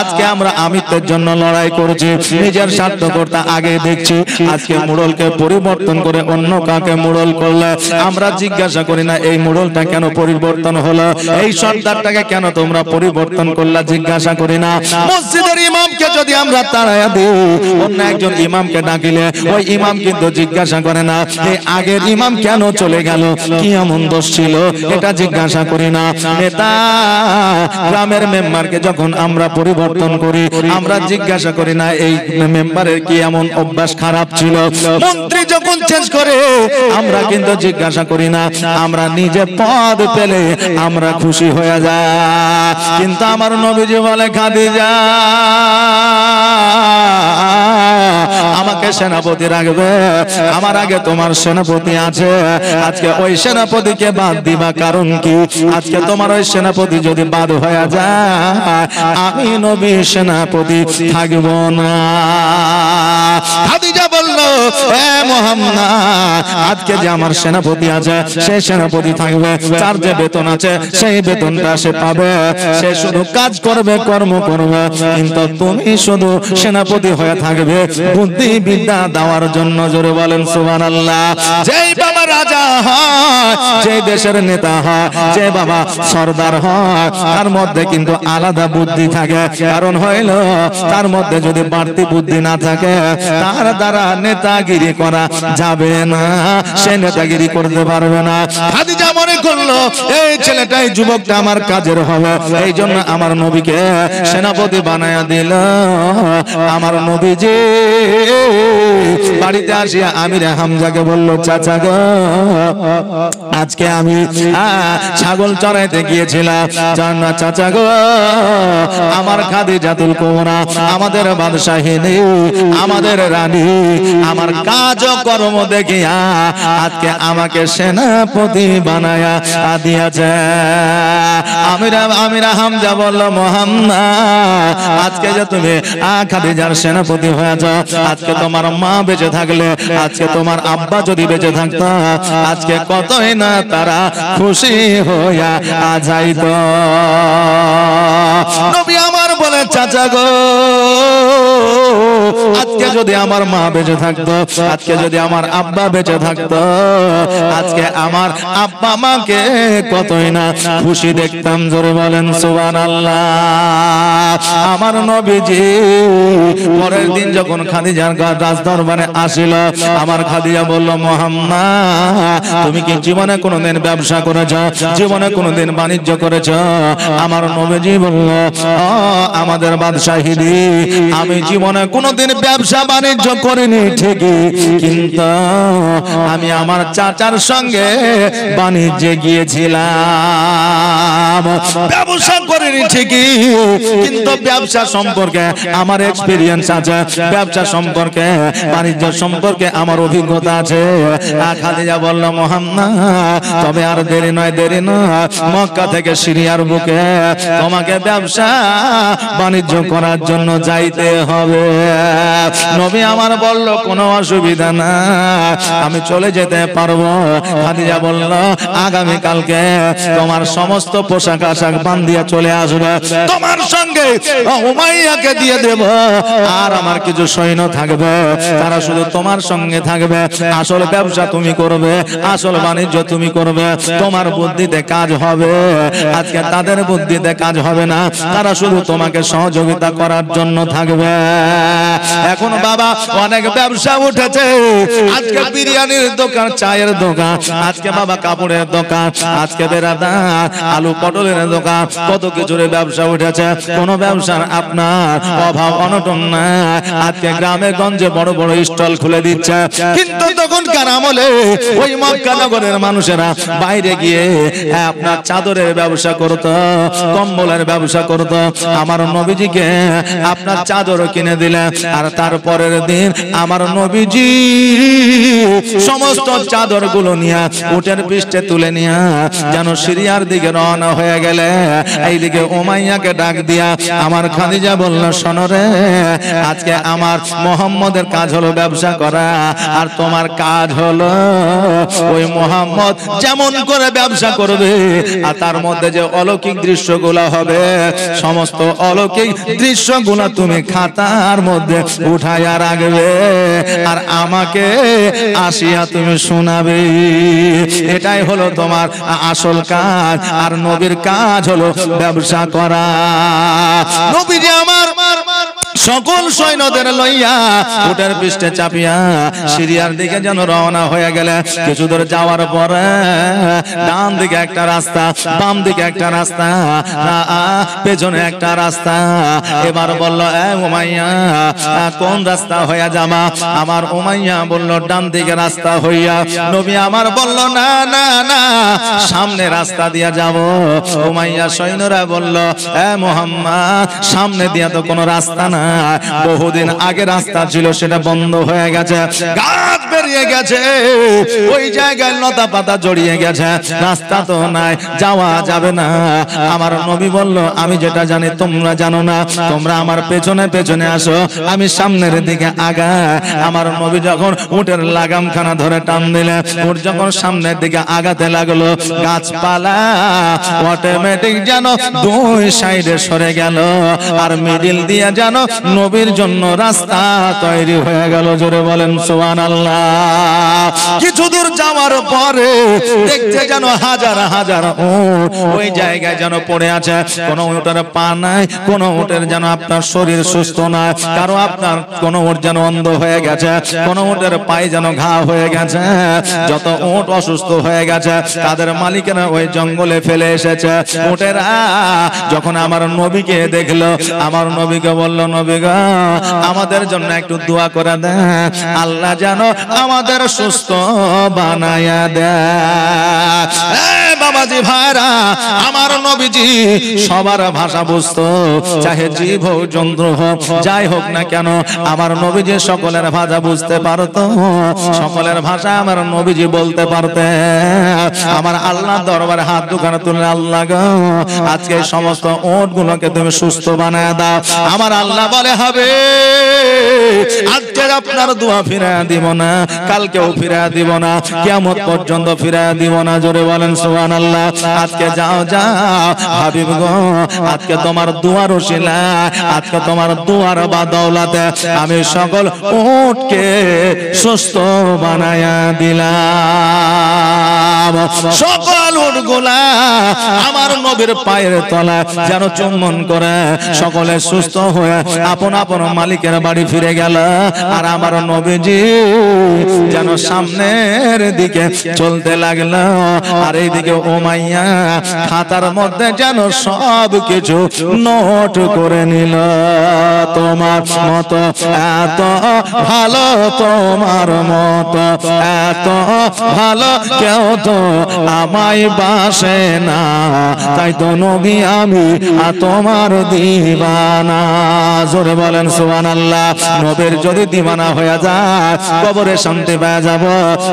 আজকে আমরা আমিত্বের জন্য লড়াই করছি, নিজের স্বার্থকর্তা আগে দেখছি। আজকে মুড়লকে পরিবর্তন করে অন্য কাকে মুড়ল করলে আমরা জিজ্ঞাসা করি না এই মুড়লটা কেন পরিবর্তন হলো, এই সর্দারটাকে কেন তোমরা পরিবর্তন করলা, জিজ্ঞাসা করি না। মসজিদের ইমামকে যদি আমরা তাড়াইয়া দিই, অন্য একজন ইমামকে ডাকিলে ওই ইমাম কিন্তু জিজ্ঞাসা করে না এই আগের ইমাম কেন চলে গেল, কি এমন দোষ ছিল, এটা জিজ্ঞাসা করি না। নেতা গ্রামের মেম্বারকে যখন আমরা পরিবর্তন করি, আমরা জিজ্ঞাসা করি না এই মেম্বারের কি এমন অভ্যাস খারাপ ছিল। মন্ত্রী যখন চেঞ্জ করে আমরা কিন্তু জিজ্ঞাসা করি না, আমরা নিজে পদ পেলে আমরা খুশি হয়ে যাই। কিন্তু আমার নবীজি বলে খাদিজা আমাকে সেনাপতি রাখবে, আমার আগে তোমার সেনাপতি আছে, আজকে ওই সেনাপতিকে বাদ দিবা কারণ কি, আজকে তোমার ওই সেনাপতি যদি বাদ হয়ে যায় আমি নবী সেনাপতি থাকব না। খাদিজা বলল এ মুহাম্মদ আজকে যে আমার সেনাপতি আছে সেই সেনাপতি থাকবে, তার যে বেতন আছে সেই বেতনটা সে পাবে, সে শুধু কাজ করবে, কর্ম করবে, কিন্তু তুমি শুধু সেনাপতি হয়ে থাকবে বুদ্ধি বিদ্যা দেওয়ার জন্য। জোরে বলেন সুবহানাল্লাহ। যেই বাবা রাজা হয়, যে দেশের নেতা হয়, যে বাবা সরদার হয়, তার মধ্যে কিন্তু আলাদা বুদ্ধি থাকে, কারণ হইল তার মধ্যে যদি বাড়তি বুদ্ধি না থাকে তার দ্বারা নেতাগিরি করা যাবে না, সে নেতাগিরি করতে পারবে না। খাদিজা মনে করলো এই ছেলেটাই যুবকটা আমার কাজের হবে, এই জন্য আমার নবীকে সেনাপতি বানায়া দিল। আমার নবীজি বাড়িতে আসিয়া আমির হামজাকে বলল চাচা গো আজকে আমি ছাগল চড়াইতে গিয়েছিলাম, জানা চাচা গো আমার খাদিজাতুল কুবরা আমাদের বাদশাহিনী, আমাদের রানী আমার কাজ কর্ম দেখিয়া আজকে আমাকে সেনাপতি বানায়া দিয়েছে। আমির হামজা বলল মুহাম্মদ আজকে যে তুমি খাদিজার সেনাপতি হয়েছ, আজকে তোমার মা বেঁচে থাকলে, আজকে তোমার আব্বা যদি বেঁচে থাকতো, আজকে কতই না তারা খুশি হইয়া যাইত। নবী আমার বলে চাচা গো আজকে যদি আমার মা বেঁচে থাকতো, আজকে যদি আমার আব্বা বেঁচে থাকতো, আজকে আমার আব্বা মাকে কতই না খুশি দেখতাম। জোরে বলেন সুবহানাল্লাহ। আমার নবীজি পরের দিন যখন খাদিজার রাজদরবারে আসিল, আমার খাদিজা বলল মুহাম্মদ তুমি কি জীবনে কোনোদিন ব্যবসা করেছ, জীবনে কোনোদিন বাণিজ্য করেছ? আমার নবীজি বলল আমাদের বাদশাহিনী আমি জীবনে কোনোদিন ব্যবসা বাণিজ্য করিনি ঠিকই, কিন্তু আমি আমার চাচার সঙ্গে বাণিজ্যে গিয়েছিলাম। ব্যবসা করিনি ঠিকই, কিন্তু ব্যবসা সম্পর্কে আমার এক্সপেরিয়েন্স আছে, ব্যবসা সম্পর্কে বাণিজ্য সম্পর্কে আমার অভিজ্ঞতা আছে। খাদিজা বলল মুহাম্মদ তবে আর দেরি নয়, দেরি নয়, মক্কা থেকে সিরিয়ার বুকে তোমাকে ব্যবসা বাণিজ্য করার জন্য যাইতে হবে। নবী আমার বলল কোনো অসুবিধা না, আমি চলে যেতে পারবো। খাদিজা বলল আগামী কালকে তোমার সমস্ত পোশাক আশাক বান্ধিয়া চলে আসবে, তোমার সঙ্গে উমাইয়াকে দিয়ে দেব, আর আমার কিছু সৈন্য থাকবে, তারা শুধু তোমার সঙ্গে থাকবে। আসল ব্যবসা তুমি করবে, আসল বাণিজ্য তুমি করবে, তোমার বুদ্ধিতে কাজ হবে। আজকে তাদের বুদ্ধিতে কাজ হবে না, তারা শুধু তোমাকে সহযোগিতা করার জন্য থাকবে। এখন বাবা অনেক ব্যবসা উঠেছে, আজকে বিরিয়ানির দোকান, চায়ের দোকান, আজকে বাবা কাপড়ের দোকান, আজকে বেরাদার আলু পটলের দোকান, কত কিছুর ব্যবসা উঠেছে। কোন ব্যবসার আপনার অভাব অনটন না। আজকে গ্রামে গঞ্জে বড় বড় স্টল খুলে দিচ্ছে, কিন্তু তখনকার আমলে ওই মক্কা নগরের মানুষেরা বাইরে গিয়ে আপনার চাদরের ব্যবসা করত, কম্বলের ব্যবসা করত। আমার নবীজিকে আপনার চাদর কিনে দিলেন, আর তারপরের দিন আমার নবীজি সমস্ত চাদর গুলো নিয়ে উটের পৃষ্ঠে তুলে নিয়ে যেন সিরিয়ার দিকে রওনা হয়ে গেলে, এইদিকে উমাইয়াকে ডাক দিয়া আমার খাদিজা বলল শোনো রে, আজকে আমার মোহাম্মদের কাজ হলো ব্যবসা করা, আর তোমার কাজ হলো ওই মোহাম্মদ যেমন করে ব্যবসা করবে আর তার মধ্যে যে অলৌকিক দৃশ্যগুলো হবে, সমস্ত অলৌকিক দৃশ্যগুলো তুমি খাতার মধ্যে উঠাইয়া রাখবে, আর আমাকে আসিয়া তুমি শোনাবে। এটাই হলো তোমার আসল কাজ, আর নবীর কাজ হলো ব্যবসা করা। নবীজি আমার সকল সৈন্যদের লইয়া উটের পৃষ্ঠে চাপিয়া সিরিয়ার দিকে যেন রওনা হয়ে গেলে, কিছু দূর যাওয়ার পরে ডান দিকে একটা রাস্তা, বাম দিকে একটা রাস্তা, পেছনে একটা রাস্তা। এবার বলল এ উমাইয়া কোন রাস্তা হইয়া যাবা? আমার উমাইয়া বলল ডান দিকে রাস্তা হইয়া। নবী আমার বলল না না না, সামনে রাস্তা দিয়া যাব। উমাইয়া সৈন্যরা বলল এ মুহাম্মদ, সামনে দিয়া তো কোনো রাস্তা না, বহুদিন আগে রাস্তা ছিল, সেটা বন্ধ হয়ে গেছে, গাছ বেরিয়ে গেছে, ওই জায়গায় লতা পাতা জড়িয়ে গেছে, রাস্তা তো নাই, যাওয়া যাবে না। আমার নবী বলল আমি যেটা জানি তোমরা জানো না, তোমরা আমার পেছনে পেছনে আসো, আমি সামনের দিকে আগা। আমার নবী যখন উটের লাগামখানা ধরে টান দিলে, উট যখন সামনের দিকে আগাতে লাগলো, গাছপালা অটোমেটিক যেন দুই সাইডে সরে গেল, আর মিডিল দিয়ে যেন নবীর জন্য রাস্তা তৈরি হয়ে গেল। জোরে বলেন সুবহানাল্লাহ। কিছু দূর যাওয়ার পরে দেখতে যেন হাজার হাজার উট ওই জায়গায় যেন পড়ে আছে, কোন উটের পা নাই, কোন উটের যেন আপনার শরীর সুস্থ না, কারো আপনার কোন উট যেন অন্ধ হয়ে গেছে, কোন উটের পায়ে যেন ঘা হয়ে গেছে। যত উট অসুস্থ হয়ে গেছে তাদের মালিকেরা ওই জঙ্গলে ফেলে এসেছে। উটেরা যখন আমার নবীকে দেখলো, আমার নবীকে বলল নবী গো, আমাদের জন্য একটু দোয়া করে দেন, আল্লাহ যেন আমাদের সুস্থ বানায়া দেয়। বাবাজি ভাইরা, আমার নবীজি সবার ভাষা বুঝতো, চাহে জীব হোক জন্তু হোক যাই হোক না কেন, আমার নবীজি সকলের ভাষা বুঝতে পারতো, সকলের ভাষা আমার নবীজি বলতে পারতেন। আমার আল্লাহ দরবারে হাত দুখানে তুলে আল্লাহ গো, আজকে সমস্ত ওট গুলোকে তুমি সুস্থ বানায় দাও। আমার আল্লাহ বলে হবে, আজকে আপনার দোয়া ফিরায় দিব না, কালকেও ফিরায় দিব না, কিয়ামত পর্যন্ত ফিরায় দিব না। জোরে বলেন সুবহানাল্লাহ। আজকে যাও যাও হাবিব গো, আজকে তোমার দুয়ার ওসিলা, আজকে তোমার দুয়ার বাদৌলতে আমি সকল উটকে সুস্থ বানায়া দিলাম। সকল উটগুলা আমার নবীর পায়ের তলায় যেন চুম্বন করে সকলে সুস্থ হয়ে আপন আপন মালিকের বাড়ি ফিরে গেল। আর আমার নবীজি যেন সামনের দিকে চলতে লাগলো, আর এইদিকে উমাইয়া খাতার মধ্যে যেন সব কিছু নোট করে নিল। তোমার মতো এত ভালো, তোমার মতো এত ভালো কেউ তো আমায় বাসে না, তাই তো নবী আমি তোমার দিওয়ানা। জোরে বলেন সুবহানাল্লাহ। নবীর যদি দিওয়ানা হয়ে যায়, কবরে শান্তি পেয়ে যাব,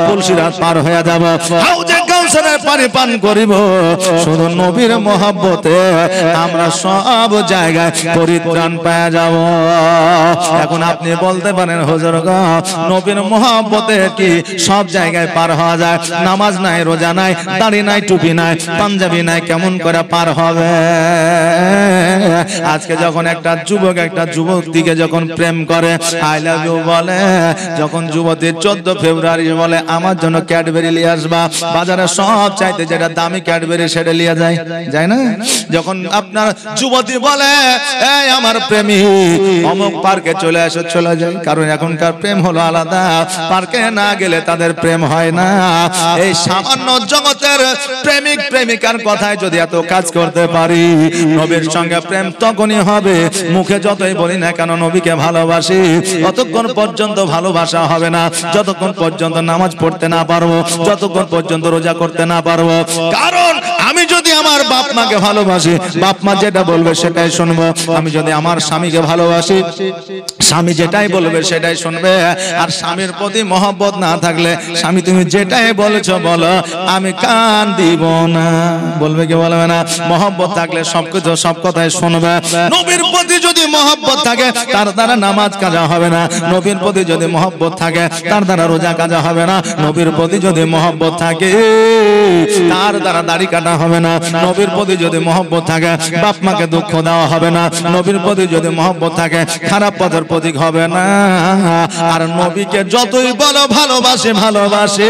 তুলসিরাত পার হয়ে যাব, হাউজে কাউসারের পানি পান করিব শুধু নবীর মহব্বতে আমরা সব জায়গায় পরিত্রাণ পেয়ে যাব। এখন আপনি বলতে পারেন হুজুর গো নবীর মহব্বতে কি সব জায়গায় পার হওয়া যায়? নামাজ নাই, রোজা নাই, দাড়ি নাই, টুপি নাই, পাঞ্জাবি নাই, কেমন করে পার হবে? আজকে যখন একটা যুবক একটা যুবতীকে যখন প্রেম করে আই লাভ ইউ বলে, যখন যুবতী 14 ফেব্রুয়ারি বলে আমার জন্য ক্যাডবেরি নিয়ে আসবা, বাজারে সব চাইতে যেটা দামি ক্যাডবেরি সেটা নিয়ে যায়, যায় না? যখন আপনার যুবতী বলে এই আমার প্রেমী অমুক পার্কে চলে আসো, চলে যায়। কারণ এখনকার প্রেম হলো আলাদা, পার্কে না গেলে তাদের প্রেম হয় না। এই সামান্য জগতের প্রেমিক প্রেমিকার কথায় যদি এত কাজ করতে পারি, নবীর সঙ্গে প্রেম তখনই হবে। মুখে যতই বলি না কেন নবীকে ভালোবাসি, ততক্ষণ পর্যন্ত ভালোবাসা হবে না যতক্ষণ পর্যন্ত নামাজ পড়তে না পারবো, যতক্ষণ পর্যন্ত রোজা করতে না পারবো। কারণ আমি যদি আমার বাপ মাকে ভালোবাসি, বাপ মা যেটা বলবে সেটাই শুনবো। আমি যদি আমার স্বামীকে ভালোবাসি, স্বামী যেটাই বলবে সেটাই শুনবে। আর স্বামীর প্রতি মহব্বত না থাকলে স্বামী তুমি যেটাই বলেছো বলো, আমি কান দিব না, বলবে কি বলবে না? মহব্বত থাকলে সবকিছু সব কথাই শুনবে। নবীর প্রতি যদি মহব্বত থাকে তার দ্বারা নামাজ কাজা হবে না। নবীর প্রতি যদি মহব্বত থাকে তার দ্বারা রোজা কাজা হবে না। নবীর প্রতি যদি মহব্বত থাকে তার দ্বারা দাড়ি কাটা হবে না। নবীর প্রতি যদি মহব্বত থাকে বাপ মাকে দুঃখ দেওয়া হবে না। নবীর প্রতি যদি মহব্বত থাকে খারাপ পথের প্রতীক হবে না। আর নবীকে যতই বলো ভালোবাসে ভালোবাসে,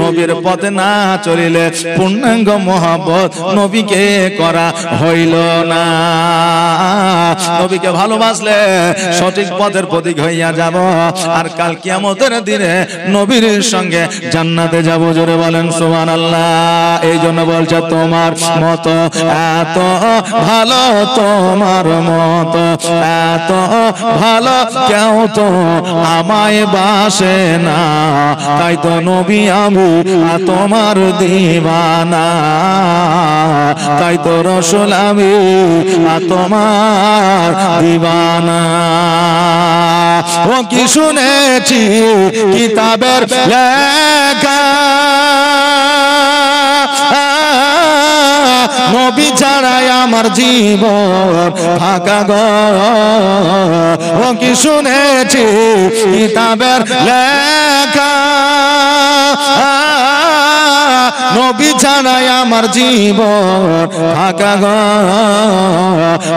নবীর পথে না চলিলে পূর্ণাঙ্গ মহব্বত নবীকে করা হইল না। নবীকে ভালোবাসলে সঠিক পথের প্রতীক হইয়া যাব, আর কাল কিয়ামতের দিনে নবীর সঙ্গে জান্নাতে যাব। জোরে বলেন সুবহানাল্লাহ। এই জন্য বলছে তোমার মতো এত ভালো, তোমার মতো এত ভালো কেউ তো আমায় বাসে না, তাই তো নবী আমি তোমার দিওয়ানা, তাই তো রাসূল আমি তোমার দিওয়ানা। ও কি শুনেছি কিতাবের লেখা, নবী ছাড়াই আমার জীবন ফাঁকা গো। ও কি শুনেছি কিতাবের লেখা, নবী ছাড়াই আমার জীবন ফাঁকা গো।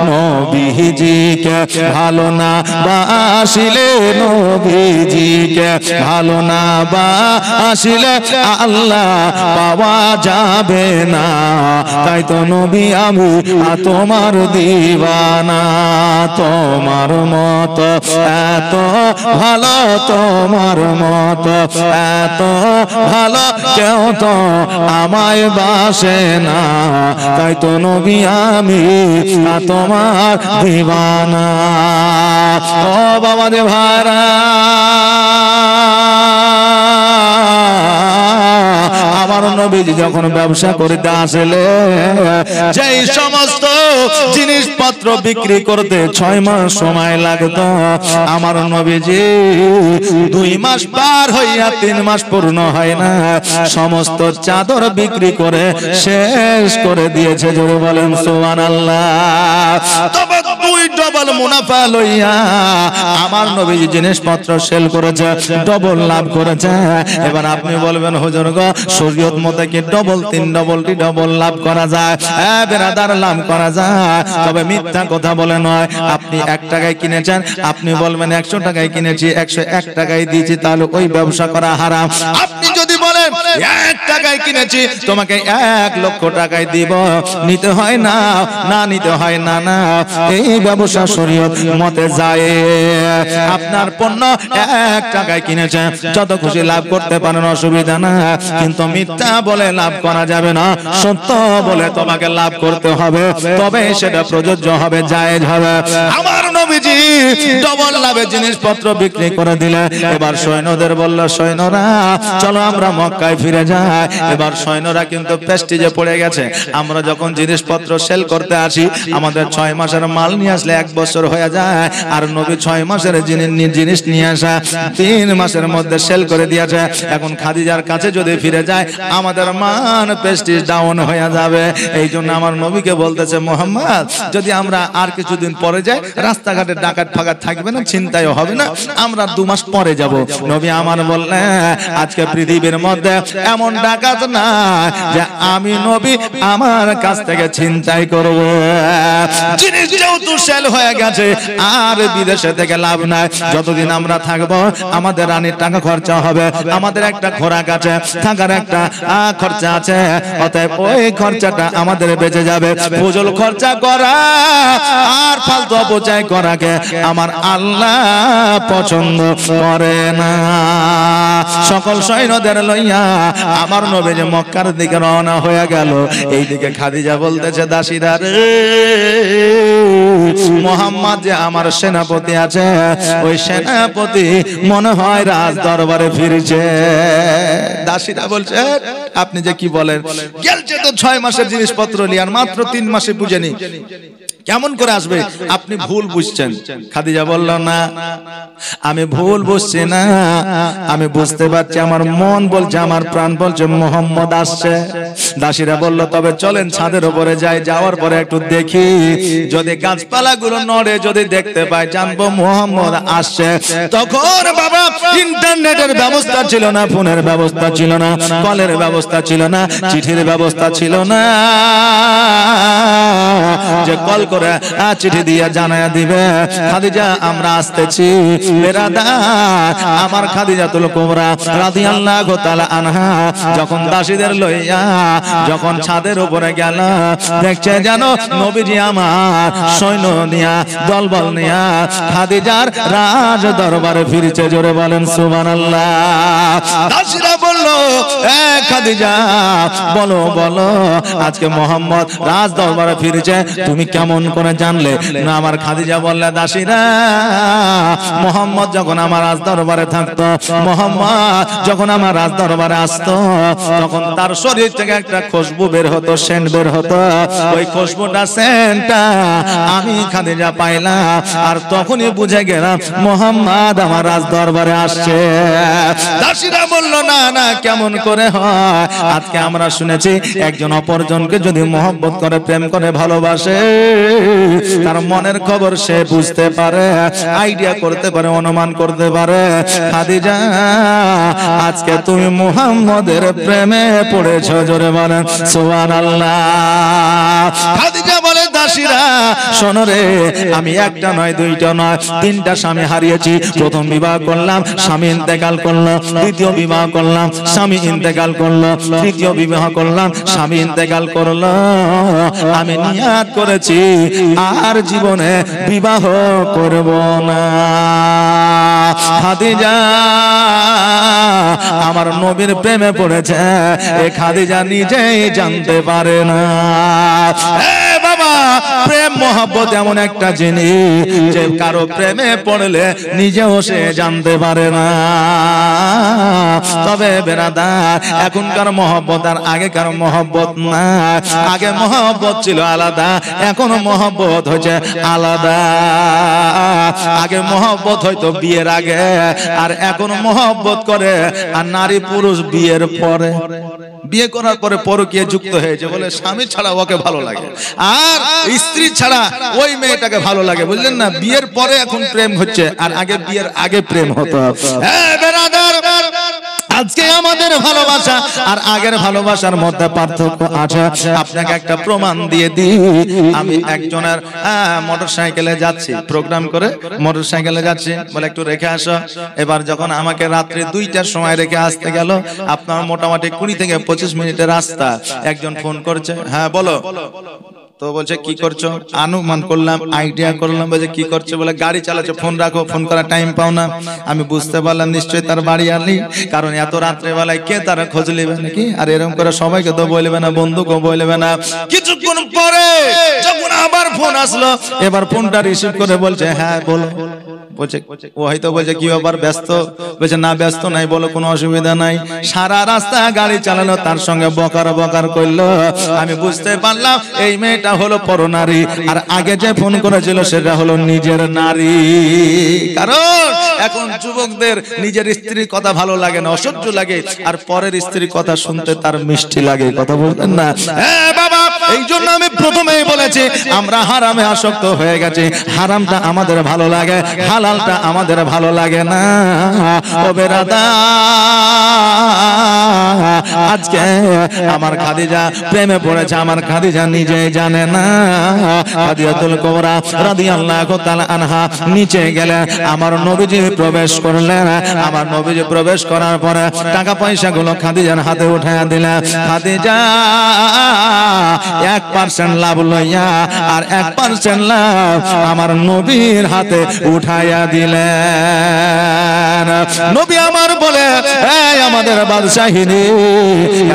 নবীজিকে ভালো না বাসিলে, নবীজিকে ভালো না বাসিলে আল্লাহ পাওয়া যাবে না, তাই তো নবী আমি তোমার দিওয়ানা। তোমার মতো এত ভালো, তোমার মতো এত ভালো কেউ তো আমায় বাসে না, তাই তো নবী আমি তোমার দিওয়ানা। ও বাবা দে ভাইরা, আমার নবীজি যখন ব্যবসা করতে আসলে যেই সমস্ত জিনিসপত্র বিক্রি করতে 6 মাস সময় লাগতো, আমার নবীজি 2 মাস পার হইয়া 3 মাস পূর্ণ হয় না সমস্ত চাদর বিক্রি করে শেষ করে দিয়েছে। জোরে বলেন সুবহানাল্লাহ। তবে 2 ডবল মুনাফা লইয়া আমার নবীজি জিনিসপত্র সেল করেছে, ডবল লাভ করেছে। এবার আপনি বলবেন হুজুর গো শরীয়ত মতে কি ডবল 3 ডবল ডবল লাভ করা যায়? হ্যাঁ বেরাদার, লাভ করা যায়, তবে মিথ্যা কথা বলে নয়। আপনি 1 টাকায় কিনেছেন, আপনি বলবেন 100 টাকায় কিনেছি, 101 টাকায় দিয়েছি, তাহলে ওই ব্যবসা করা হারাম। আপনি যদি বলেন 1 টাকায় কিনেছি তোমাকে 1 লক্ষ টাকায় দিব, নিতে হয় না, না নিতে হয় না, না এই ব্যবসা শরীয়ত মতে যায়। আপনার পণ্য 1 টাকায় কিনেছেন, যত খুশি লাভ করতে পারেন, অসুবিধা না, কিন্তু মিথ্যা বলে লাভ করা যাবে না। সত্য বলে তোমাকে লাভ করতে হবে, তবে সেটা প্রযোজ্য হবে, জায়েজ হবে। আমার নবীজি ডবল লাভে জিনিসপত্র বিক্রি করে দিলে। এবার সৈন্যদের বলল, সৈন্যরা চলো আমরা মক্কায় ফিরে যায়। এবার সৈন্যরা কিন্তু প্রেস্টিজে পড়ে গেছে। আমরা যখন জিনিসপত্র সেল করতে আসি, আমাদের 6 মাসের মাল নিয়ে আসলে 1 বছর হয়ে যায়, আর নবী 6 মাসের জিনিস নিয়ে আসা 3 মাসের মধ্যে সেল করে দিয়েছে। এখন খাদিজার কাছে যদি ফিরে যায়, আমাদের মান প্রেস্টিজ ডাউন হয়ে যাবে। এই জন্য আমার নবীকে বলতেছে, মোহাম্মদ যদি আমরা আর কিছুদিন পরে যাই, রাস্তাঘাটে ডাকাত ফাকাত থাকবে না, ছিনতাইও হবে না, আমরা 2 মাস পরে যাব। নবী আমার বললেন, আজকে পৃথিবীর মধ্যে এমন ডাকাত না যে আমি নবী আমার কাছ থেকে ছিনতাই করব। জিনিস যেহেতু সেল হয়ে গেছে, আর বিদেশে থেকে লাভ নাই। যতদিন আমরা থাকবো, আমাদের রানীর টাকা খরচা হবে, আমাদের একটা খোরাক আছে, থাকার একটা খরচা আছে, অতএব ওই খরচাটা আমাদের বেঁচে যাবে। ফুজুল খরচা করা আর ফালতু অপচয় করাকে আমার আল্লাহ পছন্দ করে না। সকল সৈন্যদের লইয়া আমার নবী যে মক্কার দিকে রওনা হয়ে গেল। এইদিকে খাদিজা বলতেছে, দাসীরা রে, মোহাম্মদ যে আমার সেনাপতি আছে, ওই সেনাপতি মনে হয় রাজ দরবারে ফিরেছে। দাসীরা বলছে, আপনি যে কি বলেন, গেলছে তো 6 মাসের জিনিসপত্র নিয়ে, আর মাত্র 3 মাসে বুঝেনি, কেমন করে আসবে? আপনি ভুল বুঝছেন। খাদিজা বলল, না আমি ভুল বুঝছি না, আমি বুঝতে পারছি, আমার মন বলছে, আমার প্রাণ বলছে মোহাম্মদ আসছে। দাসীরা বলল, তবে চলেন ছাদের উপরে যাই, যাওয়ার পরে একটু দেখি, যদি গাছপালাগুলো নড়ে যদি দেখতে পাই, জানবো মোহাম্মদ আসছে। তখন বাবা ইন্টারনেটের ব্যবস্থা ছিল না, ফোনের ব্যবস্থা ছিল না, কলের ব্যবস্থা ছিল না, চিঠির ব্যবস্থা ছিল না যে কল করে চিঠি দিয়ে জানায়া দিবে, খাদিজা আমরা আসতেছি। বেরাদার, আমার খাদিজাতুল কুবরা রাদিয়াল্লাহু তাআলা আনহা যখন দাসীদের লইয়া যখন ছাদের উপরে গেল, দেখছে যেন নবীজি আমার সৈন্য নিয়া, দলবল নিয়া খাদিজার রাজ দরবারে ফিরেছে। জোরে বলেন সুবহানাল্লাহ। দাসীরা বলল, এ খাদিজা, বলো বলো, আজকে মোহাম্মদ রাজ দরবারে ফিরেছে, তুমি কেমন করে জানলে? না, আমার খাদিজা বললে, দাসীরা, মোহাম্মদ যখন আমার রাজ দরবারে থাকতো, মোহাম্মদ যখন আমার রাজ দরবারে আসতো, তখন তার শরীর থেকে একটা খুশবু বের হতো, সেন্ট বের হতো। ওই খুশবুটা, সেন্টটা আমি খাদিজা পাইলাম, আর তখনই বুঝে গেলাম মোহাম্মদ আমার রাজ দরবারে আসছে। দাসীরা বলল, না না, কেমন করে হয়? আজকে আমরা শুনেছি একজন অপরজনকে যদি মহব্বত করে, প্রেম করে, ভালোবাসে, তার মনের খবর সে বুঝতে পারে, আইডিয়া করতে পারে, অনুমান করতে পারে। খাদিজা, আজকে তুমি মুহাম্মদের প্রেমে পড়েছো। জোরে বলেন সুবহানাল্লাহ। খাদিজা বলে, দাসীরা শোনো রে, আমি একটা নয়, দুইটা নয়, 3টা স্বামী হারিয়েছি। প্রথম বিবাহ করলাম, স্বামী ইন্তেকাল করলো। দ্বিতীয় বিবাহ করলাম, স্বামী ইন্তেকাল করলো। তৃতীয় বিবাহ করলাম, স্বামী ইন্তেকাল করলো। আমি নিয়াত করেছি আর জীবনে বিবাহ করব না। খাদিজা আমার নবীর প্রেমে পড়েছে, এ খাদিজা নিজেই জানতে পারে না। বাবা, প্রেম মহব্বত এমন একটা জিনিস যে কারো প্রেমে পড়লে নিজেও সে জানতে পারে না। তবে বেরাদার, এখনকার মহব্বত আর আগেকার মহব্বত না। আগে মহব্বত ছিল আলাদা, এখন মহব্বত হচ্ছে আলাদা। আগে মহব্বত হয়তো বিয়ের আগে, আর এখন মহব্বত করে আর নারী পুরুষ বিয়ের পরে। বিয়ে করার পরে পরকীয়া যুক্ত হয়েছে বলে স্বামী ছাড়া ওকে ভালো লাগে, আর স্ত্রী ছাড়া ওই মেয়েটাকে ভালো লাগে, বুঝলেন না? বিয়ের পরে এখন প্রেম হচ্ছে, আর আগে বিয়ের আগে প্রেম হতো। হ্যাঁ বেরাদার, আজকে আমাদের ভালোবাসা আর আগের ভালোবাসার মধ্যে পার্থক্য আছে। আপনাকে একটা প্রমাণ দিয়ে দিই। আমি একজনের মোটরসাইকেলে যাচ্ছি, প্রোগ্রাম করে মোটরসাইকেলে যাচ্ছি, বলে একটু রেখে আসো। এবার যখন আমাকে রাত্রে 2টার সময় রেখে আসতে গেল, আপনার মোটামুটি 20 থেকে 25 মিনিটের রাস্তা, একজন ফোন করছে, হ্যাঁ বলো। তো বলছে কি করছো? অনুমান করলাম, আইডিয়া করলাম, বলছে কি করছো? বলে গাড়ি চালাচ্ছে, ফোন রাখো, ফোন করার টাইম পাও না। আমি বুঝতে পারলাম নিশ্চয়ই তার বাড়ি আলি, কারণ এত রাত্রে বেলায় কে তারা খোঁজ নেবে নাকি? আর এরকম করে সবাইকে তো বলবে না, বন্ধুকেও বলবে না। কিছুক্ষণ পরে যখন আবার ফোন আসলো, এবার ফোনটা রিসিভ করে বলছে, হ্যাঁ বলো। বলছে ও হয়তো বলছে কি ব্যাপার ব্যস্ত, বলছে না ব্যস্ত নাই, বলো কোনো অসুবিধা নাই। সারা রাস্তা গাড়ি চালানো, তার সঙ্গে বকার বকার করলো। আমি বুঝতে পারলাম এই মেয়েটা হলো পরনারী, আর আগে যে ফোন করেছিল সেটা হলো নিজের নারী। কারণ এখন যুবকদের নিজের স্ত্রীর কথা ভালো লাগে না, অসহ্য লাগে, আর পরের স্ত্রীর কথা শুনতে তার মিষ্টি লাগে। কথা বলতেন না? হ্যাঁ বাবা, এই জন্য আমি প্রথমেই বলেছি আমরা হারামে আসক্ত হয়ে গেছি। হারামটা আমাদের ভালো লাগে, হালালটা আমাদের ভালো লাগে না। ও বেরাদা, আজকে আমার খাদিজা প্রেমে পড়েছে, আমার খাদিজা নিজেই জানে না। খাদিজাতুল কুবরা রাদিয়াল্লাহু তাআলা আনহা নিচে গেলে আমার নবীজি প্রবেশ করলেন। আমার নবীজি প্রবেশ করার পরে টাকা পয়সা গুলো খাদিজার হাতে উঠাইয়া দিলেন। খাদিজা 1% লাভ লইয়া আর 1% লাভ আমার নবীর হাতে উঠাইয়া দিলেন। নবী আমার বলে, এই আমাদের বাদশাহিনী,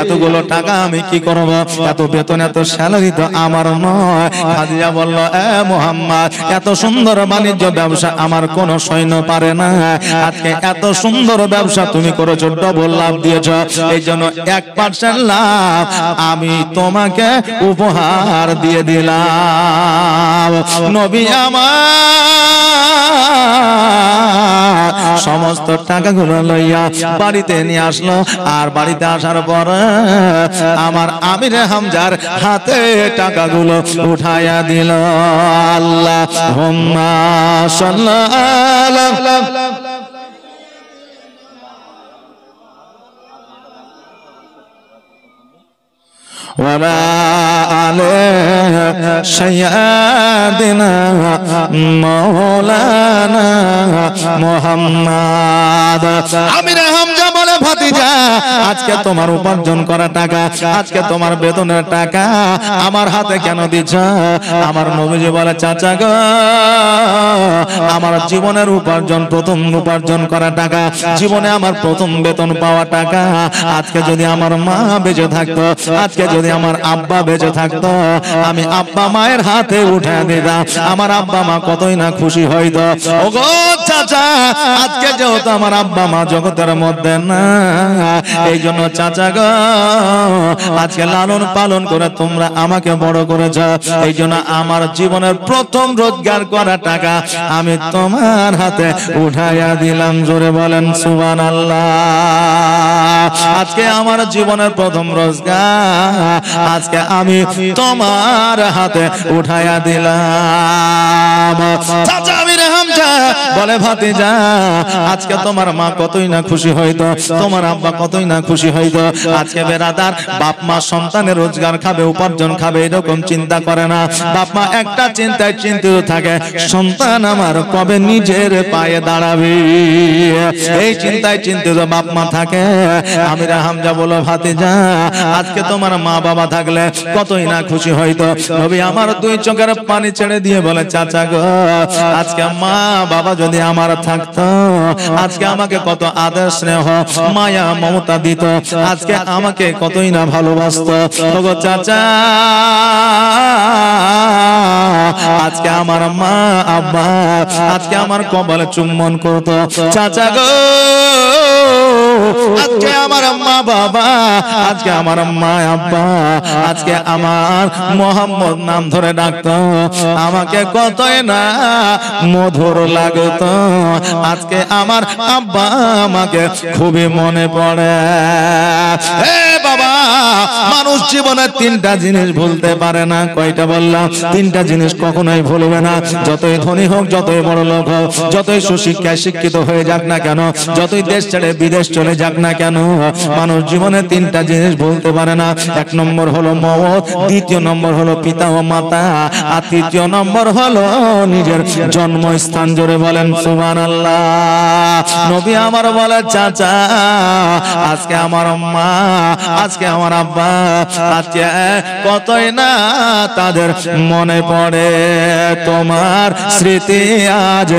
এতগুলো টাকা আমি কি করব? এত বেতন, এত স্যালারি তো আমার নয়। খাদিজা বলল, এ মুহাম্মদ, এত সুন্দর বাণিজ্য ব্যবসা আমার কোন সৈন্য পারে না। আজকে এত সুন্দর ব্যবসা তুমি করেছো, ডবল লাভ দিয়েছ, এই জন্য 1% লাভ আমি তোমাকে উপহার দিয়ে দিলাম। নবী আমার সমস্ত টাকাগুলো লইয়া বাড়িতে নিয়ে আসলো। আর বাড়িতে আসার পর আমার আমিরে হামজার হাতে টাকাগুলো উঠাইয়া দিল। আল্লাহুম্মা সাল্লাল্লাহু ওয়ালা আলা সাইয়্যিদিনা মাওলানা মুহাম্মদ। আমিরে হামজা বলে, ভাতিজা, আজকে তোমার উপার্জন করা টাকা, আজকে তোমার বেতনের টাকা আমার হাতে কেন দিছ? আমার নবীজি বলে, চাচা গো, আমার জীবনের উপার্জন, প্রথম উপার্জন করা টাকা, জীবনে আমার প্রথম বেতন পাওয়া টাকা, আজকে যদি আমার মা বেঁচে থাকতো, আজকে যদি আমার আব্বা বেঁচে থাকতো, আমি আব্বা মায়ের হাতে উঠে দিতাম। আমার আব্বা মা কতই না খুশি হইতো। ওগো চাচা, আজকে যেহেতু আমার আব্বা মা জগতের মধ্যে না, এই জন্য চাচা গো, আজকে লালন পালন করে তোমরা আমাকে বড় করেছ, এই জন্য আমার জীবনের প্রথম রোজগার করা টাকা আমি তোমার হাতে উঠাইয়া দিলাম। জোরে বলেন সুবহানাল্লাহ। আজকে আমার জীবনের প্রথম রোজগার আজকে আমি তোমার হাতে উঠাইয়া দিলাম। চাচা আমিরে হামজা বলে, ভাতিজা, আজকে তোমার মা কতই না খুশি হইতো, তোমার আব্বা কতই না খুশি হইতো। আজকে বেরাদার, বাপ মা সন্তানের রোজগার খাবে, উপার্জন খাবে, এরকম চিন্তা করে না। বাপ মা একটা চিন্তায় চিন্তিত থাকে, সন্তান আমার কবে নিজের পায়ে দাঁড়াবে, এই চিন্তায় চিন্তিত বাপ মা থাকে। আমিরে হামজা বলো, ভাতিজা, আজকে তোমার মা বাবা থাকলে কতই না খুশি হইতো। নবী আমার 2 চোখের পানি ছেড়ে দিয়ে বলে, চাচা গো, আজকে মা বাবা যদি আমার থাকতো, আজকে আমাকে কত আদর স্নেহ মায়া মমতা দিত, আজকে আমাকে কতই না ভালোবাসতো। ওগো চাচা, আজকে আমার মা আব্বা আজকে আমার কপালে চুম্বন করতো। চাচা গো, আজকে আমার মা বাবা, আজকে আমার মা আব্বা, আজকে আমার মোহাম্মদ নাম ধরে ডাকতো, আমাকে কতই না মধুর লাগতো। আজকে আমার আব্বা আমাকে খুবই মনে পড়ে। হে বাবা, মানুষ জীবনে 3টা জিনিস ভুলতে পারে না। কয়টা বললাম? 3টা জিনিস কখনোই ভুলবে না। যতই ধনী হোক, যতই বড় লোক হোক, যতই সুশিক্ষায় শিক্ষিত হয়ে যাক না কেন, যতই দেশ ছেড়ে বিদেশ চলে যাক না কেন, মানুষ জীবনে 3টা জিনিস ভুলতে পারে না। 1 নম্বর হলো মওত, 2 নম্বর হলো পিতা ও মাতা, আর 3 নম্বর হলো নিজের জন্মস্থান। জোরে বলেন সুবহানাল্লাহ। নবী আমার বলে, চাচা, আজকে আমার মা, আজকে আমার আব্বা, আজকে কতই না তাদের মনে পড়ে, তোমার স্মৃতি আজ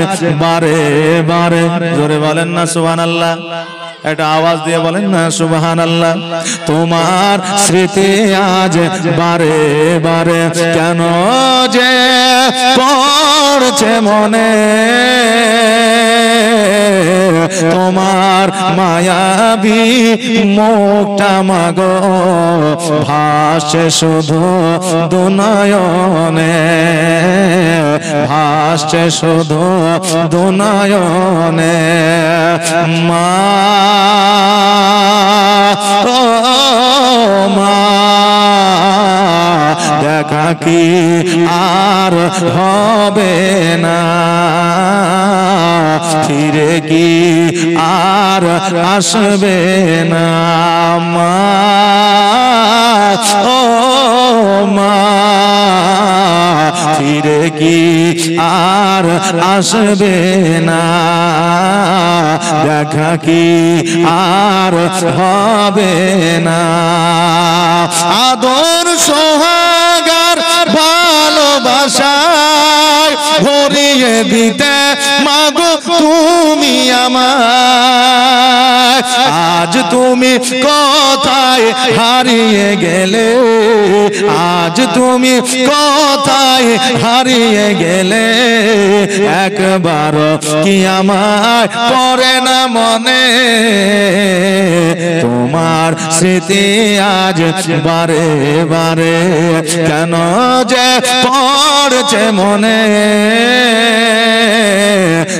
বারে বারে। জোরে বলেন না সুবহানাল্লাহ। একটা আওয়াজ দিয়ে বলেন না সুবহানাল্লাহ। তোমার স্মৃতি আজ বারে বারে কেন যে পড়ছে মনে, তোমার মায়াবী মুখটা মাগো ভাসে শুধু দুনয়নে, ভাসছে শুধু দুনয়নে। মা ও মা দেখা কি আর হবে না, ফিরে কি আর আসবে না। মা ও মা ফিরে কি আর আসবে না, দেখা কি আর হবে না। আদর সোহাগার ভালোবাসায় ভরিয়ে দিতে মাগো তুমি আমায়, আজ তুমি কোথায় হারিয়ে গেলে, আজ তুমি কোথায় হারিয়ে গেলে, একবার কি আমায় পড়ে না মনে, তোমার স্মৃতি আজ বারে বারে কেন যে পড়ছে মনে,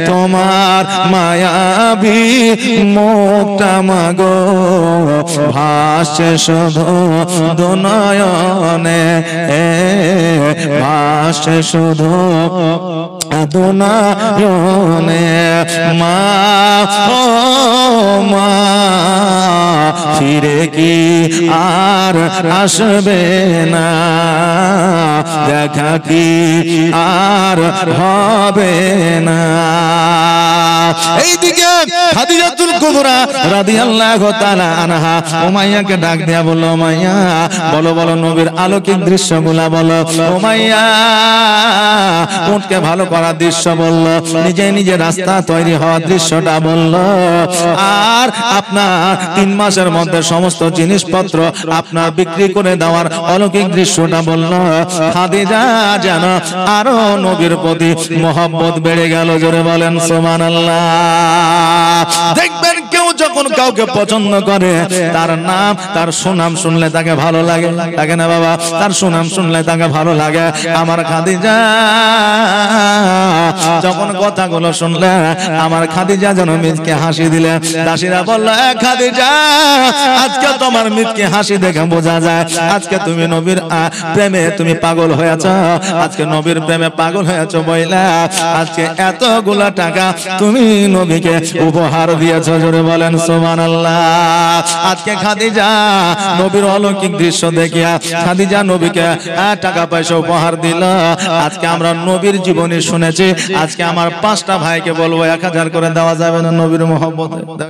তোমার মায়াবী মুখটা মাগো ভাসছে শুধু দুনয়নে, ভাসছে শুধু দুনয়নে। মা ও মা ফিরে কি আর আসবে না, দেখা কি আর হবে না। এইদিকে খাদিজাতুল কুবরা রাদিয়াল্লাহু তাআলা আনহা উমাইয়াকে ডাক দেয়া বলল, উমাইয়া বলো বলো নবীর অলৌকিক দৃশ্যগুলা বলো। উমাইয়া উটকে ভালো করার দৃশ্য বলল, নিজে নিজে রাস্তা তৈরি হওয়ার দৃশ্যটা বলল, আর আপনার 3 মাসের মধ্যে সমস্ত জিনিসপত্র আপনার বিক্রি করে দেওয়ার অলৌকিক দৃশ্যটা বলল। খাদিজা যেন আরো নবীর প্রতি মহব্বত বেড়ে গেল। জোরে বলেন সুবহানাল্লাহ। দেখবেন কেউ যখন কাউকে পছন্দ করে, তার নাম তার সুনাম শুনলে তাকে ভালো লাগে, লাগে না বাবা? তার সুনাম শুনলে তাকে ভালো লাগে। আমার খাদিজা যখন কথাগুলো শুনলে, আমার খাদিজা যেন মিজকে হাসি দিলে। দাসীরা বলল, খাদিজা আজকে তোমার মিজকে হাসি দেখে বোঝা যায় আজকে তুমি নবীর প্রেমে তুমি পাগল হয়েছ, আজকে নবীর প্রেমে পাগল হয়েছ বইলা আজকে এতগুলা টাকা তুমি নবীকে উপহার দিয়েছো। জোরে বলেন সুবহানাল্লাহ। আজকে খাদিজা নবীর অলৌকিক দৃশ্য দেখিয়া খাদিজা নবীকে টাকা পয়সা উপহার দিল। আজকে আমরা নবীর জীবনী শুনেছি, আজকে আমার 5টা ভাইকে বলবো 1000 করে দেওয়া যাবে না নবীর মহব্বতে?